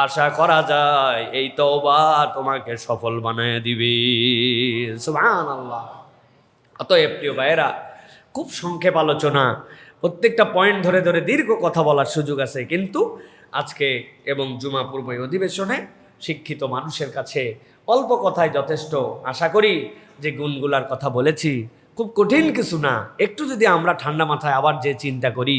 আশা করা যায় এই তওবা তোমাকে সফল বানায় দিবে। সুবহানাল্লাহ। অতএব প্রিয় ভাইয়েরা, খুব সংক্ষেপ আলোচনা, প্রত্যেকটা পয়েন্ট ধরে ধরে দীর্ঘ কথা বলার সুযোগ আছে, কিন্তু আজকে এবং জুমা পূর্ব অধিবেশনে শিক্ষিত মানুষের কাছে অল্প কথায় যথেষ্ট। আশা করি যে গুণগুলার কথা বলেছি খুব কঠিন কিছু না। একটু যদি আমরা ঠান্ডা মাথায় আবার যে চিন্তা করি,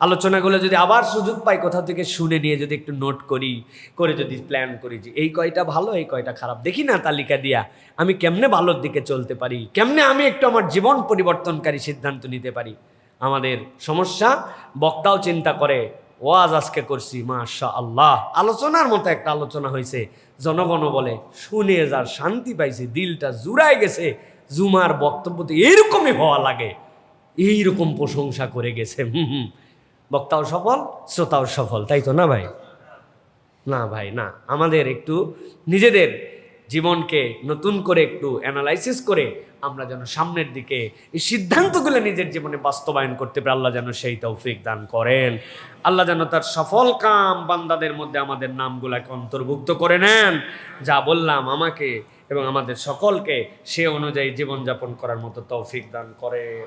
আলোচনাগুলো যদি আবার সুযোগ পাই কোথাও থেকে শুনে নিয়ে যদি একটু নোট করি, করে যদি প্ল্যান করি যে এই কয়টা ভালো এই কয়টা খারাপ, দেখি না তালিকা দিয়া আমি কেমনে ভালোর দিকে চলতে পারি, কেমনে আমি একটু আমার জীবন পরিবর্তনকারী সিদ্ধান্ত নিতে পারি। আমাদের সমস্যা বক্তাও চিন্তা করে, ওয়াজ আজকে করছি মাশাআল্লাহ, আলোচনার মতো একটা আলোচনা হয়েছে, জনগণও বলে শুনে যার শান্তি পাইছে, দিলটা জুড়ায় গেছে, জুমার বক্তব্য তো এরকমই হওয়া লাগে, এইরকম প্রশংসা করে গেছে। বক্তাও সফল, শ্রোতাও সফল, তাই তো না ভাই? না ভাই না, আমাদের একটু নিজেদের জীবনকে নতুন করে একটু অ্যানালাইসিস করে আমরা যেন সামনের দিকে এই সিদ্ধান্তগুলো নিজের জীবনে বাস্তবায়ন করতে পারি। আল্লাহ যেন সেই তৌফিক দান করেন। আল্লাহ যেন তার সফল কাম বান্দাদের মধ্যে আমাদের নামগুলাকে অন্তর্ভুক্ত করে নেন। যা বললাম আমাকে এবং আমাদের সকলকে সে অনুযায়ী জীবনযাপন করার মতো তৌফিক দান করে।